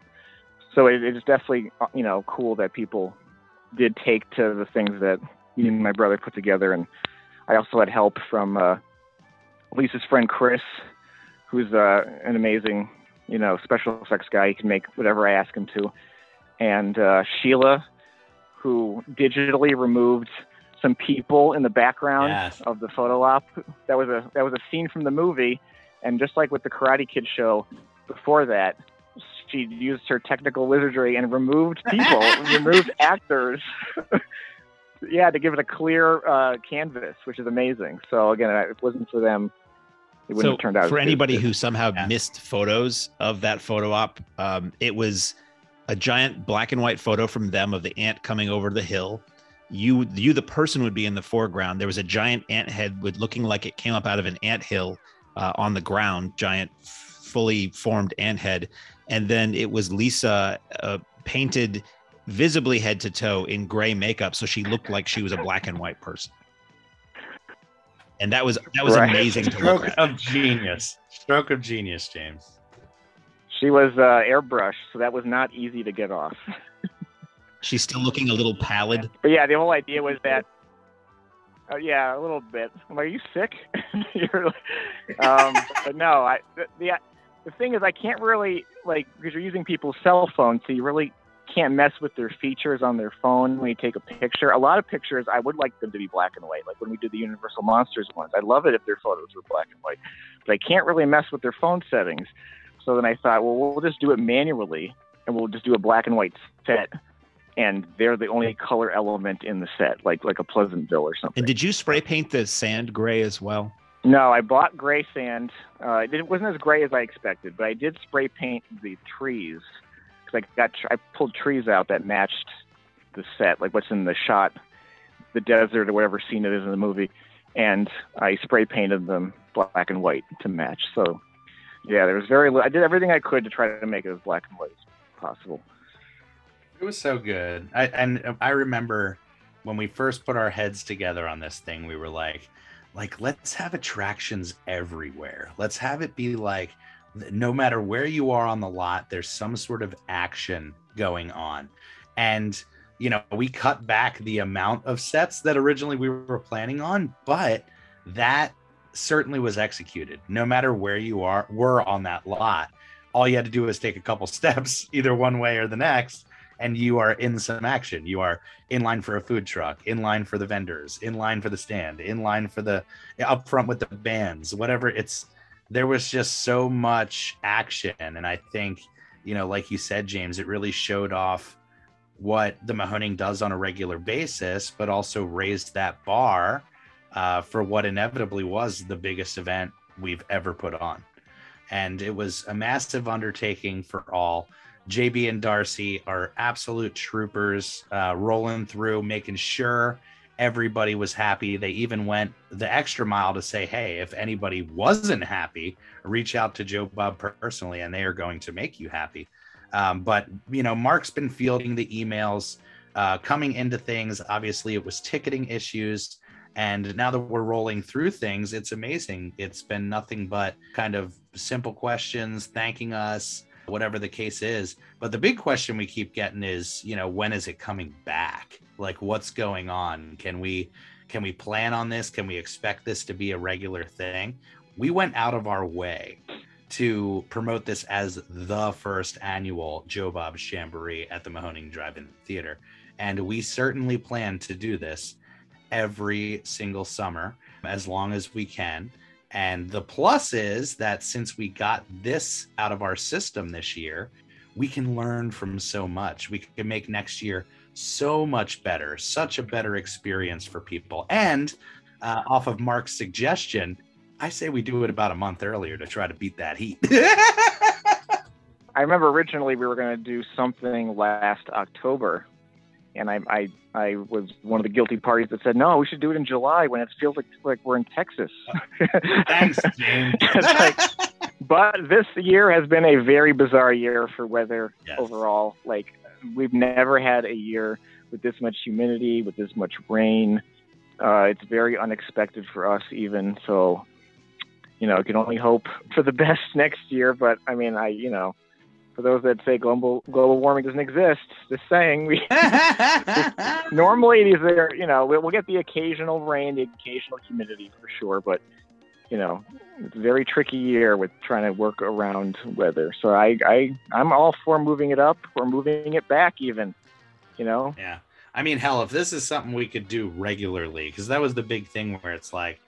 So it is definitely cool that people did take to the things that me and my brother put together. And I also had help from Lisa's friend Chris, who's an amazing, special effects guy. He can make whatever I ask him to. And Sheila, who digitally removed some people in the background of the photo op. That was a scene from the movie. And just like with the Karate Kid show before that, she used her technical wizardry and removed people, removed actors. To give it a clear canvas, which is amazing. So again, if it wasn't for them, it wouldn't have turned out. For anybody who somehow missed photos of that photo op, it was a giant black and white photo from them of the ant coming over the hill. You, the person, would be in the foreground. There was a giant ant head looking like it came up out of an ant hill on the ground, giant, fully formed ant head. And then it was Lisa painted visibly head to toe in gray makeup, so she looked like she was a black and white person. And that was right. Amazing to look at. Stroke of genius, James. She was airbrushed, so that was not easy to get off. She's still looking a little pallid. But yeah, the whole idea was that a little bit. Are you sick? But no, the thing is, I can't really, because you're using people's cell phones, so you really can't mess with their features on their phone when you take a picture. A lot of pictures, I would like them to be black and white, like when we did the Universal Monsters ones. I'd love it if their photos were black and white, but I can't really mess with their phone settings. So then I thought, well, we'll just do it manually, and we'll just do a black and white set, and they're the only color element in the set, like a Pleasantville or something. And did you spray paint the sand gray as well? No, I bought gray sand. It wasn't as gray as I expected, but I did spray paint the trees. Because I pulled trees out that matched the set, like what's in the shot, the desert or whatever scene it is in the movie, and I spray painted them black and white to match. So, yeah, there was I did everything I could to try to make it as black and white as possible. It was so good. I remember when we first put our heads together on this thing, we were like, let's have attractions everywhere. Let's have it be like, no matter where you are on the lot, there's some sort of action going on. And, we cut back the amount of sets that originally we were planning on, but that certainly was executed. No matter where you were on that lot, all you had to do was take a couple steps, either one way or the next, and you are in some action. You are in line for a food truck, in line for the vendors, in line for the stand, in line for the up front with the bands, whatever. There was just so much action. And I think, like you said, James, it really showed off what the Mahoning does on a regular basis, but also raised that bar for what inevitably was the biggest event we've ever put on. And it was a massive undertaking for all. JB and Darcy are absolute troopers, rolling through, making sure everybody was happy. They even went the extra mile to say, hey, if anybody wasn't happy, reach out to Joe Bob personally, and they are going to make you happy. But, Mark's been fielding the emails coming into things. Obviously, it was ticketing issues. And now that we're rolling through things, it's amazing. It's been nothing but kind of simple questions, thanking us, whatever the case is. But the big question we keep getting is, when is it coming back? Like, what's going on? Can we plan on this? Can we expect this to be a regular thing? We went out of our way to promote this as the first annual Joe Bob's Jamboree at the Mahoning Drive-In Theater. And we certainly plan to do this every single summer as long as we can. And the plus is that since we got this out of our system this year, we can learn from so much. We can make next year so much better, such a better experience for people. And off of Mark's suggestion, I say we do it about a month earlier to try to beat that heat. I remember originally we were going to do something last October, and I was one of the guilty parties that said, no, we should do it in July when it feels like we're in Texas. Thanks, James. But this year has been a very bizarre year for weather overall. Like, we've never had a year with this much humidity, with this much rain. It's very unexpected for us even. So, you can only hope for the best next year. But I mean, for those that say global warming doesn't exist, just saying, normally these are, we'll get the occasional rain, the occasional humidity for sure, but it's a very tricky year with trying to work around weather. So I'm all for moving it up or moving it back even, Yeah. I mean, hell, if this is something we could do regularly, because that was the big thing where it's like,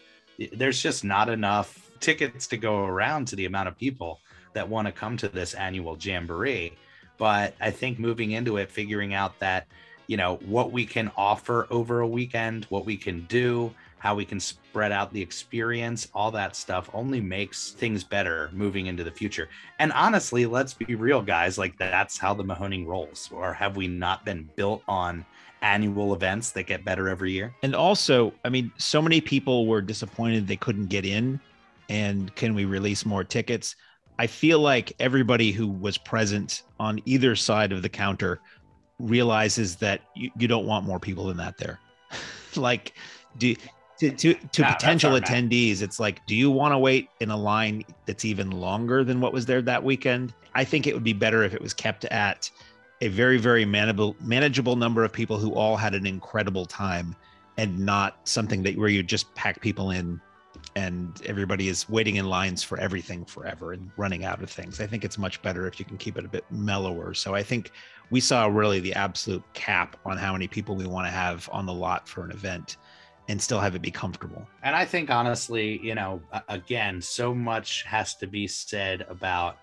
there's just not enough tickets to go around to the amount of people that want to come to this annual Jamboree. But I think moving into it, figuring out that, what we can offer over a weekend, what we can do, how we can spread out the experience, all that stuff only makes things better moving into the future. And honestly, let's be real, guys, like that's how the Mahoning rolls. Or have we not been built on annual events that get better every year? And also, I mean, so many people were disappointed they couldn't get in. And can we release more tickets? I feel like everybody who was present on either side of the counter realizes that you don't want more people than that there. Like, to potential attendees, it's like, do you want to wait in a line that's even longer than what was there that weekend? I think it would be better if it was kept at a very, very manageable number of people who all had an incredible time, and not something where you just pack people in and everybody is waiting in lines for everything forever and running out of things. I think it's much better if you can keep it a bit mellower. So I think we saw really the absolute cap on how many people we want to have on the lot for an event and still have it be comfortable. And I think, honestly, again, so much has to be said about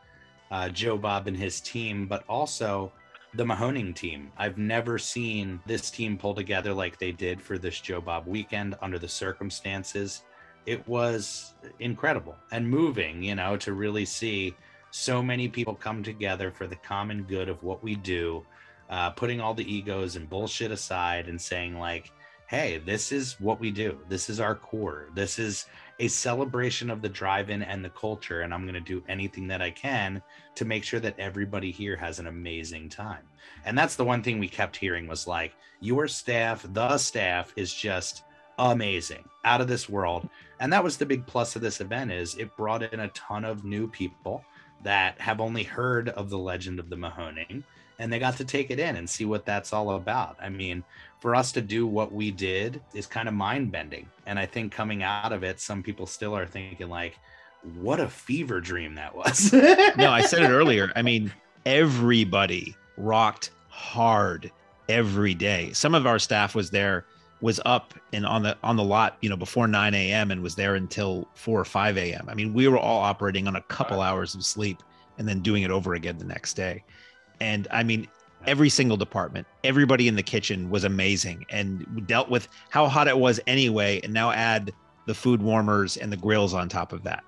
Joe Bob and his team, but also the Mahoning team. I've never seen this team pull together like they did for this Joe Bob weekend under the circumstances. It was incredible and moving, to really see so many people come together for the common good of what we do, putting all the egos and bullshit aside and saying like, hey, this is what we do. This is our core. This is a celebration of the drive-in and the culture. And I'm going to do anything that I can to make sure that everybody here has an amazing time. And that's the one thing we kept hearing was like, your staff, the staff is just amazing, out of this world. And that was the big plus of this event, is it brought in a ton of new people that have only heard of the legend of the Mahoning, and they got to take it in and see what that's all about. I mean, for us to do what we did is kind of mind-bending. And I think coming out of it, some people still are thinking like, what a fever dream that was. No, I said it earlier. I mean, everybody rocked hard every day. Some of our staff was up and on the lot, before 9 a.m. and was there until 4 or 5 a.m. I mean, we were all operating on a couple hours of sleep and then doing it over again the next day. And I mean, every single department, everybody in the kitchen was amazing and dealt with how hot it was anyway. And now add the food warmers and the grills on top of that.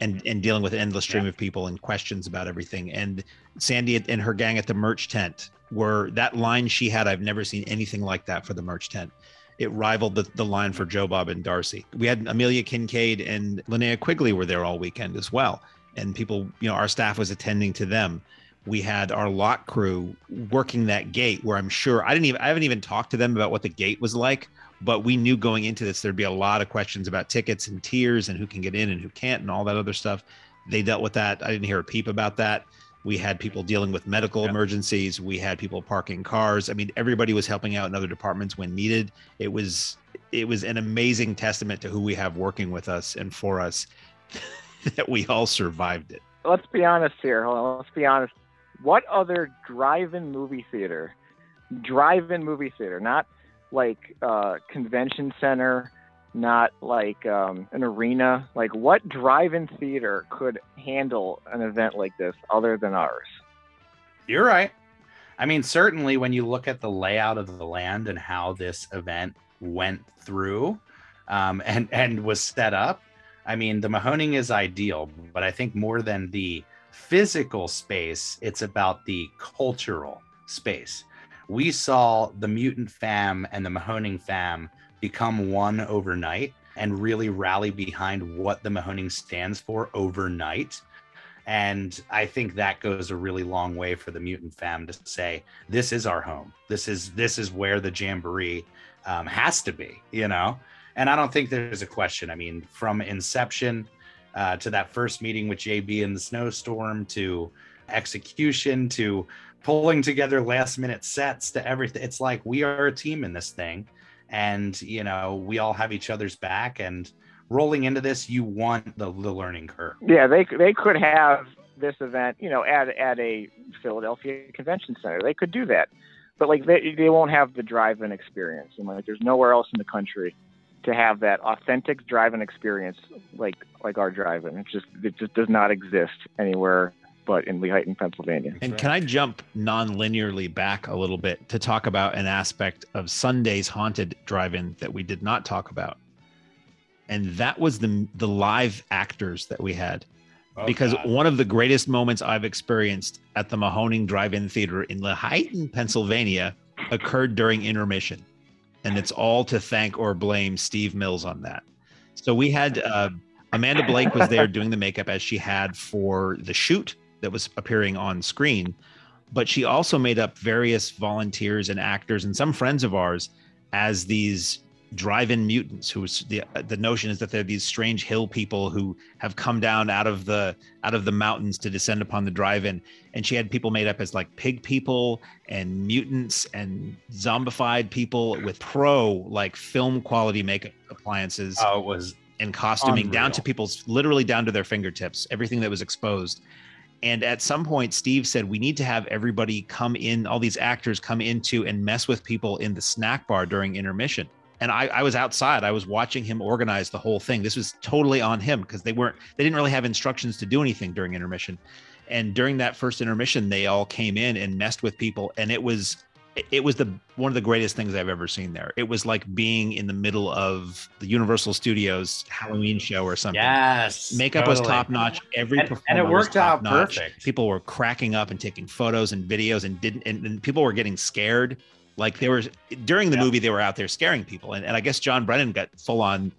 And dealing with an endless stream of people and questions about everything. And Sandy and her gang at the merch tent that line she had, I've never seen anything like that for the merch tent. It rivaled the line for Joe Bob and Darcy. We had Amelia Kincaid and Linnea Quigley were there all weekend as well. And people, our staff was attending to them. We had our lot crew working that gate where I'm sure I haven't even talked to them about what the gate was like, but we knew going into this, there'd be a lot of questions about tickets and tiers and who can get in and who can't and all that other stuff. They dealt with that. I didn't hear a peep about that. We had people dealing with medical emergencies. We had people parking cars. I mean, everybody was helping out in other departments when needed. It was an amazing testament to who we have working with us and for us that we all survived it. Let's be honest here. Hold on. Let's be honest. What other drive-in movie theater, not like convention center, not like an arena, like what drive-in theater could handle an event like this other than ours? You're right. I mean, certainly when you look at the layout of the land and how this event went through and was set up, I mean, the Mahoning is ideal, but I think more than the physical space, it's about the cultural space. We saw the Mutant fam and the Mahoning fam become one overnight and really rally behind what the Mahoning stands for overnight. And I think that goes a really long way for the Mutant fam to say, this is our home. This is where the Jamboree has to be, And I don't think there's a question. I mean, from inception to that first meeting with JB in the snowstorm, to execution, to pulling together last minute sets, to everything. It's like we are a team in this thing. And, we all have each other's back, and rolling into this, you want the learning curve. Yeah, they could have this event, at a Philadelphia convention center. They could do that, but like they won't have the drive-in experience. And like, there's nowhere else in the country to have that authentic drive-in experience like our drive-in. It just does not exist anywhere but in Lehighton, Pennsylvania. And can I jump non-linearly back a little bit to talk about an aspect of Sunday's haunted drive-in that we did not talk about? And that was the live actors that we had. Because one of the greatest moments I've experienced at the Mahoning Drive-In Theater in Lehighton, Pennsylvania, occurred during intermission. And it's all to thank or blame Steve Mills on that. So we had Amanda Blake was there doing the makeup as she had for the shoot that was appearing on screen. But she also made up various volunteers and actors and some friends of ours as these drive-in mutants, who was the notion is that they're these strange hill people who have come down out of the mountains to descend upon the drive-in. And she had people made up as like pig people and mutants and zombified people with like film quality makeup appliances. Oh, it was and costuming unreal. Down to people's literally down to their fingertips, everything that was exposed. And at some point, Steve said, we need to have everybody come in, all these actors come into and mess with people in the snack bar during intermission. And I was outside. I was watching him organize the whole thing. This was totally on him because they didn't really have instructions to do anything during intermission. And during that first intermission, they all came in and messed with people. And it was one of the greatest things I've ever seen there. It was like being in the middle of the Universal Studios Halloween show or something. Yes. Makeup was top notch. Every performer and it worked out perfect. People were cracking up and taking photos and videos and people were getting scared. Like they were during the movie, they were out there scaring people. And I guess John Brennan got full on,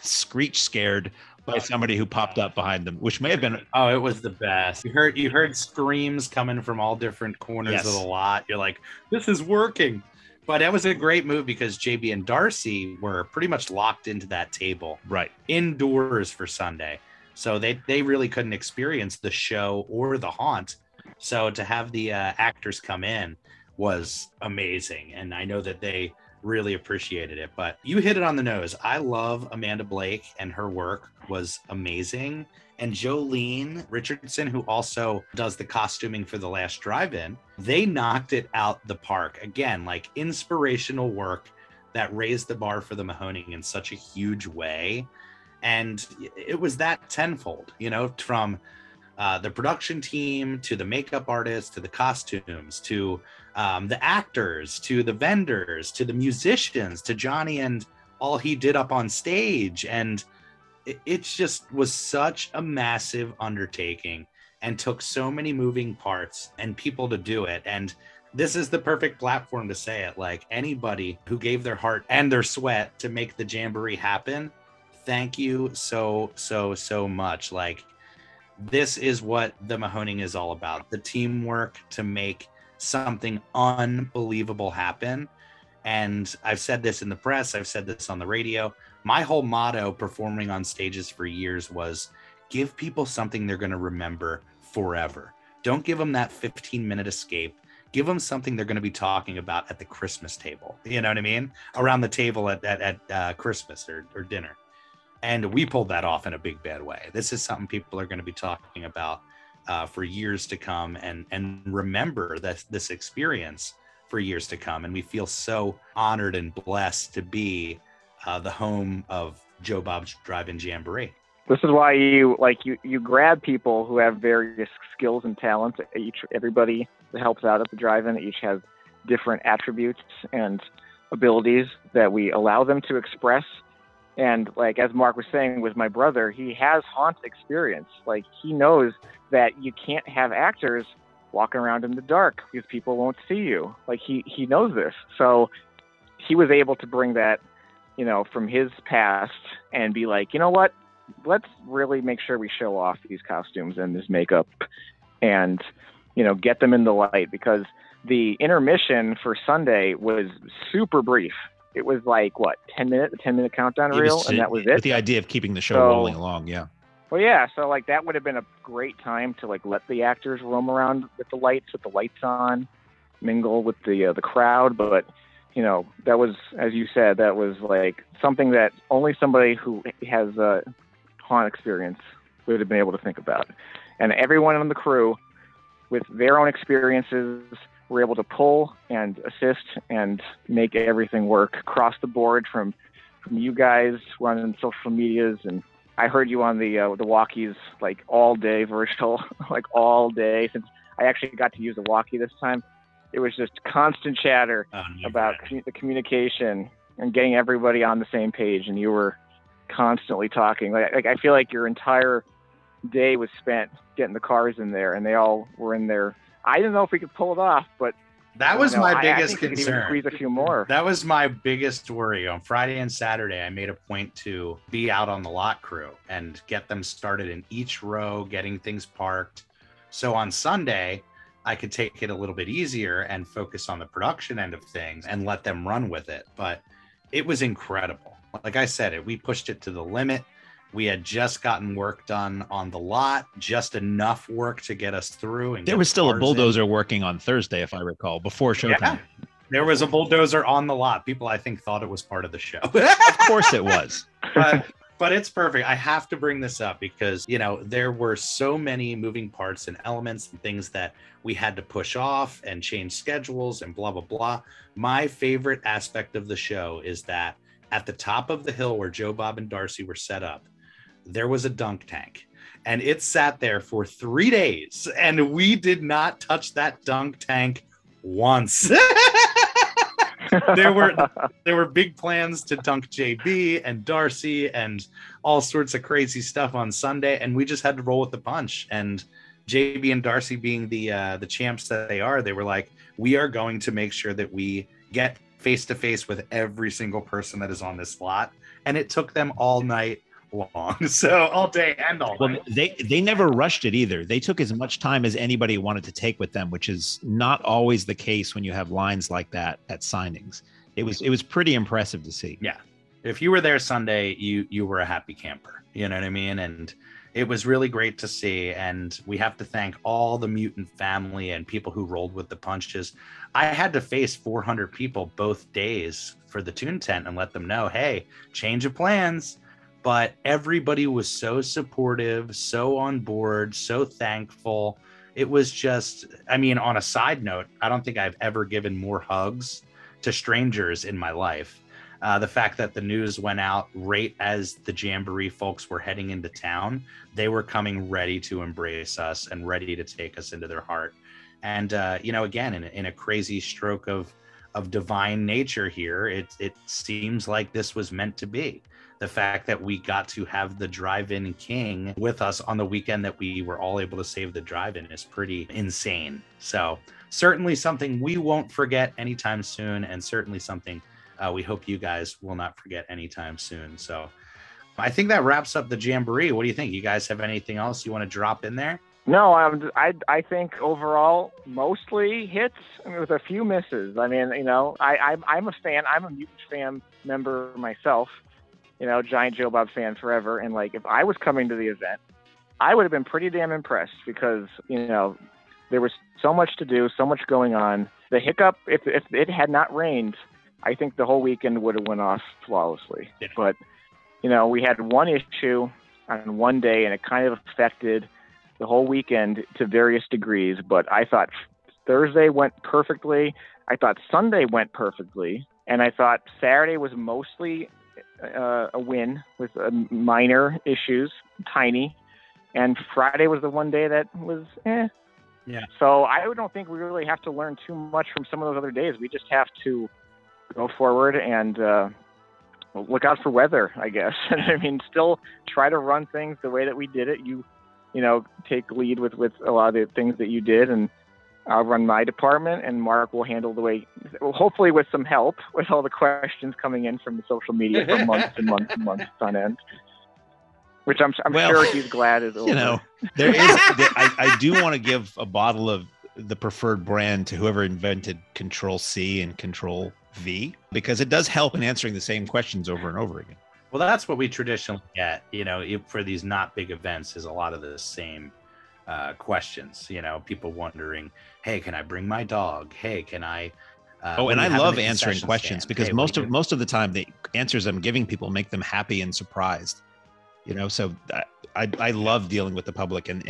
screech scared by somebody who popped up behind them, which may have been. Oh, it was the best. You heard screams coming from all different corners of the lot. You're like, this is working. But that was a great move because JB and Darcy were pretty much locked into that table right indoors for Sunday. So they really couldn't experience the show or the haunt. So to have the actors come in was amazing. And I know that they really appreciated it. But you hit it on the nose. I love Amanda Blake, and her work was amazing. And Jolene Richardson, who also does the costuming for The Last Drive-In, they knocked it out the park. Again, like inspirational work that raised the bar for the Mahoning in such a huge way. And it was that tenfold, you know, from the production team to the makeup artists to the costumes to the actors to the vendors to the musicians to Johnny and all he did up on stage. And it just was such a massive undertaking and took so many moving parts and people to do it. And this is the perfect platform to say it. Like, anybody who gave their heart and their sweat to make the Jamboree happen, thank you so much. Like, this is what the Mahoning is all about. The teamwork to make something unbelievable happen. And I've said this in the press, I've said this on the radio. My whole motto performing on stages for years was give people something they're going to remember forever. Don't give them that 15-minute escape. Give them something they're going to be talking about at the Christmas table. You know what I mean? Around the table at Christmas or dinner. And we pulled that off in a big, bad way. This is something people are going to be talking about for years to come and remember this experience for years to come. And we feel so honored and blessed to be the home of Joe Bob's Drive-In Jamboree. This is why you grab people who have various skills and talents. Everybody that helps out at the drive-in each has different attributes and abilities that we allow them to express. And like, as Mark was saying with my brother, he has haunt experience. Like, he knows that you can't have actors walking around in the dark because people won't see you. Like, he knows this. So he was able to bring that, you know, from his past and be like, you know what, let's really make sure we show off these costumes and this makeup and, you know, get them in the light, because the intermission for Sunday was super brief. It was like, what, 10-minute countdown reel, and that was it. With the idea of keeping the show rolling along, yeah. Well, yeah, so like that would have been a great time to like let the actors roam around with the lights on, mingle with the crowd. But, you know, that was, as you said, that was like something that only somebody who has a haunt experience would have been able to think about. And everyone on the crew with their own experiences were able to pull and assist and make everything work across the board from you guys running social medias. And I heard you on the walkies like all day, Virgil, like all day. Since I actually got to use the walkie this time, it was just constant chatter about the communication and getting everybody on the same page. And you were constantly talking. Like I feel like your entire day was spent getting the cars in there, and they all were in there. I didn't know if we could pull it off, but that was my biggest concern. We could even squeeze a few more. That was my biggest worry. On Friday and Saturday, I made a point to be out on the lot crew and get them started in each row, getting things parked. So on Sunday, I could take it a little bit easier and focus on the production end of things and let them run with it. But it was incredible. Like I said, we pushed it to the limit. We had just gotten work done on the lot, just enough work to get us through. And there was still a bulldozer working on Thursday, if I recall, before showtime. Yeah, there was a bulldozer on the lot. People, I think, thought it was part of the show. Of course it was. But it's perfect. I have to bring this up because, you know, there were so many moving parts and elements and things that we had to push off and change schedules and blah, blah, blah. My favorite aspect of the show is that at the top of the hill where Joe Bob and Darcy were set up, there was a dunk tank, and it sat there for 3 days, and we did not touch that dunk tank once. There were big plans to dunk JB and Darcy and all sorts of crazy stuff on Sunday, and we just had to roll with the punch. And JB and Darcy, being the champs that they are, they were like, we are going to make sure that we get face to face with every single person that is on this lot. And it took them all night long, so all day and all night. They never rushed it either. They took as much time as anybody wanted to take with them, which is not always the case when you have lines like that at signings. It was pretty impressive to see. Yeah, if you were there Sunday, you were a happy camper. You know what I mean? And It was really great to see, and we have to thank all the mutant family and people who rolled with the punches. I had to face 400 people both days for the tune tent and let them know, hey, change of plans. But everybody was so supportive, so on board, so thankful. It was just, I mean, on a side note, I don't think I've ever given more hugs to strangers in my life. The fact that the news went out right as the Jamboree folks were heading into town, they were coming ready to embrace us and ready to take us into their heart. And, again, in a crazy stroke of divine nature here, it seems like this was meant to be. The fact that we got to have the drive-in king with us on the weekend that we were all able to save the drive-in is pretty insane. So certainly something we won't forget anytime soon, and certainly something we hope you guys will not forget anytime soon. So I think that wraps up the Jamboree. What do you think? You guys have anything else you want to drop in there? No, I think overall mostly hits with a few misses. I mean, I'm a fan. I'm a Mutant fan member myself. Giant Joe Bob fan forever. And like, if I was coming to the event, I would have been pretty damn impressed because there was so much to do, so much going on. The hiccup, if it had not rained, I think the whole weekend would have went off flawlessly. Yeah. But, we had one issue on one day, and it kind of affected the whole weekend to various degrees. But I thought Thursday went perfectly. I thought Sunday went perfectly. And I thought Saturday was mostly a win with minor issues, tiny. And Friday was the one day that was Yeah. So I don't think we really have to learn too much from some of those other days. We just have to go forward and look out for weather, I guess. And I mean, still try to run things the way that we did it. You take lead with a lot of the things that you did, and I'll run my department, and Mark will handle the way, hopefully with some help with all the questions coming in from the social media for months and months and months on end. Which I'm sure he's glad is over. There is. I do want to give a bottle of the preferred brand to whoever invented Control C and Control V, because it does help in answering the same questions over and over again. Well, that's what we traditionally get, for these not big events, is a lot of the same questions, people wondering, hey, can I bring my dog? Hey, can I? And I love answering questions because most of the time the answers I'm giving people make them happy and surprised. So I love dealing with the public, and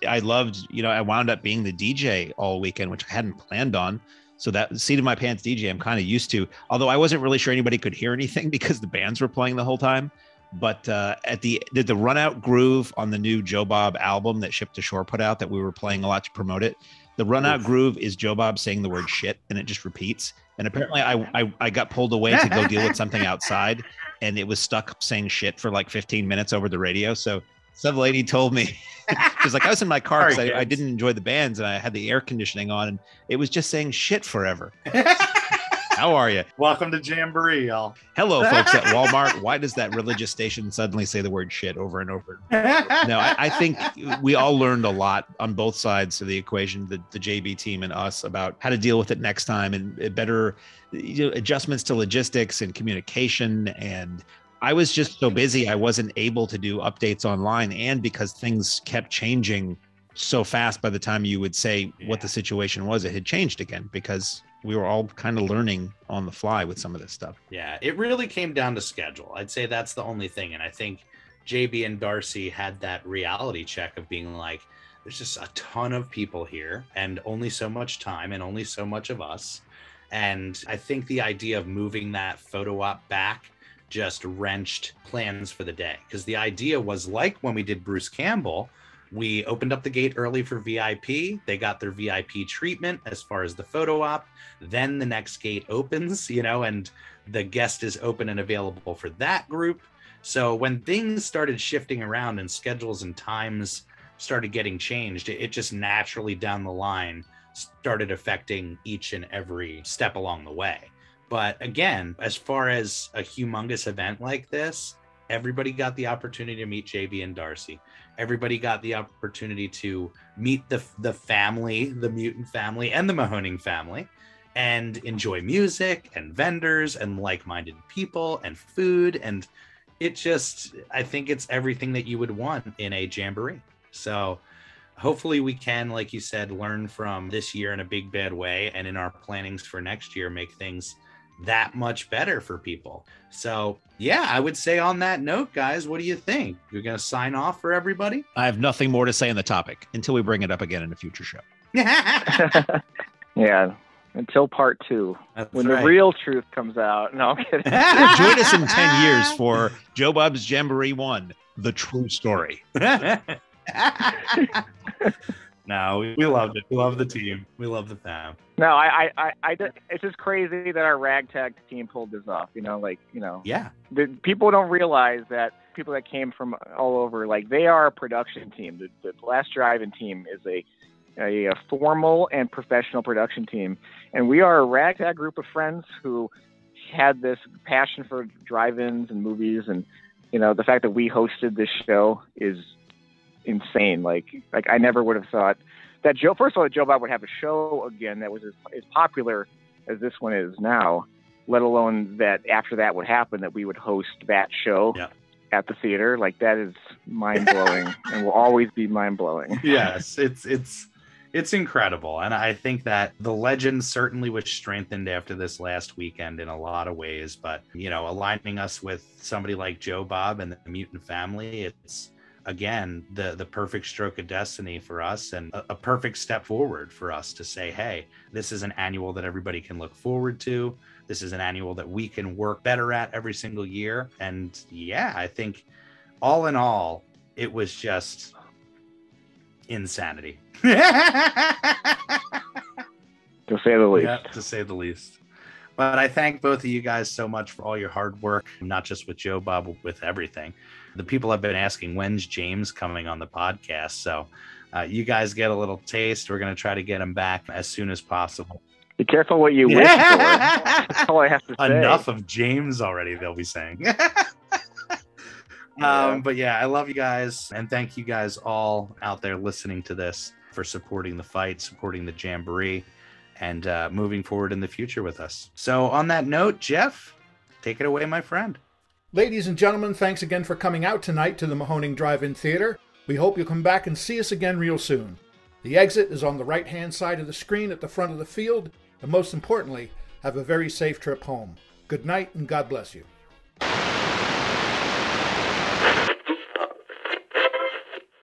I loved, I wound up being the DJ all weekend, which I hadn't planned on. So that seat of my pants DJ, I'm kind of used to, although I wasn't really sure anybody could hear anything because the bands were playing the whole time. But did the Run Out Groove on the new Joe Bob album that Ship to Shore put out that we were playing a lot to promote it? The Run Out Groove is Joe Bob saying the word shit, and it just repeats. And apparently I got pulled away to go deal with something outside, and it was stuck saying shit for like 15 minutes over the radio. So some lady told me, she's like, I was in my car because I didn't enjoy the bands, and I had the air conditioning on, and it was just saying shit forever. How are you? Welcome to Jamboree, y'all. Hello, folks at Walmart. Why does that religious station suddenly say the word shit over and over? No, I think we all learned a lot on both sides of the equation, the JB team and us, about how to deal with it next time, and better adjustments to logistics and communication. And I was just so busy, I wasn't able to do updates online. And because things kept changing so fast, by the time you would say what the situation was, it had changed again, because we were all kind of learning on the fly with some of this stuff. Yeah, it really came down to schedule. I'd say that's the only thing. And I think JB and Darcy had that reality check of being like, there's just a ton of people here and only so much time and only so much of us. And I think the idea of moving that photo op back just wrenched plans for the day. Because the idea was, like when we did Bruce Campbell, we opened up the gate early for VIP. They got their VIP treatment as far as the photo op. Then the next gate opens, and the guest is open and available for that group. So when things started shifting around and schedules and times started getting changed, it just naturally down the line started affecting each and every step along the way. But again, as far as a humongous event like this, everybody got the opportunity to meet JB and Darcy. Everybody got the opportunity to meet the family, the Mutant family and the Mahoning family, and enjoy music and vendors and like-minded people and food. And I think it's everything that you would want in a Jamboree. So hopefully we can, like you said, learn from this year in a big bad way, and in our plannings for next year make things that much better for people. So yeah, I would say on that note, guys, what do you think? You're gonna sign off for everybody? I have nothing more to say on the topic until we bring it up again in a future show. Yeah, until part 2, when right. the real truth comes out. No, I'm kidding. Join us in 10 years for Joe Bob's Jamboree 1, the true story. No, we loved it. We love the team. We love the fam. No, it's just crazy that our ragtag team pulled this off. Yeah. People don't realize that people that came from all over, like, they are a production team. The Last Drive-In team is a formal and professional production team, and we are a ragtag group of friends who had this passion for drive-ins and movies, and the fact that we hosted this show is insane. Like I never would have thought that Joe Bob would have a show again that was as popular as this one is now, let alone that after that would happen, that we would host that show at the theater. Like, that is mind-blowing and will always be mind-blowing. Yes, it's incredible. And I think that the legend certainly was strengthened after this last weekend in a lot of ways, but aligning us with somebody like Joe Bob and the Mutant family, it's again the perfect stroke of destiny for us, and a perfect step forward for us to say, hey, this is an annual that everybody can look forward to. This is an annual that we can work better at every single year. And yeah, I think all in all, it was just insanity. To say the least. Yeah, to say the least. But I thank both of you guys so much for all your hard work, not just with Joe Bob, with everything. The people have been asking, when's James coming on the podcast? So you guys get a little taste. We're going to try to get him back as soon as possible. Be careful what you wish for. That's all I have to say. Enough of James already, they'll be saying. But yeah, I love you guys. And thank you guys all out there listening to this for supporting the fight, supporting the Jamboree, and moving forward in the future with us. So on that note, Jeff, take it away, my friend. Ladies and gentlemen, thanks again for coming out tonight to the Mahoning Drive-In Theater. We hope you'll come back and see us again real soon. The exit is on the right-hand side of the screen at the front of the field, and most importantly, have a very safe trip home. Good night, and God bless you.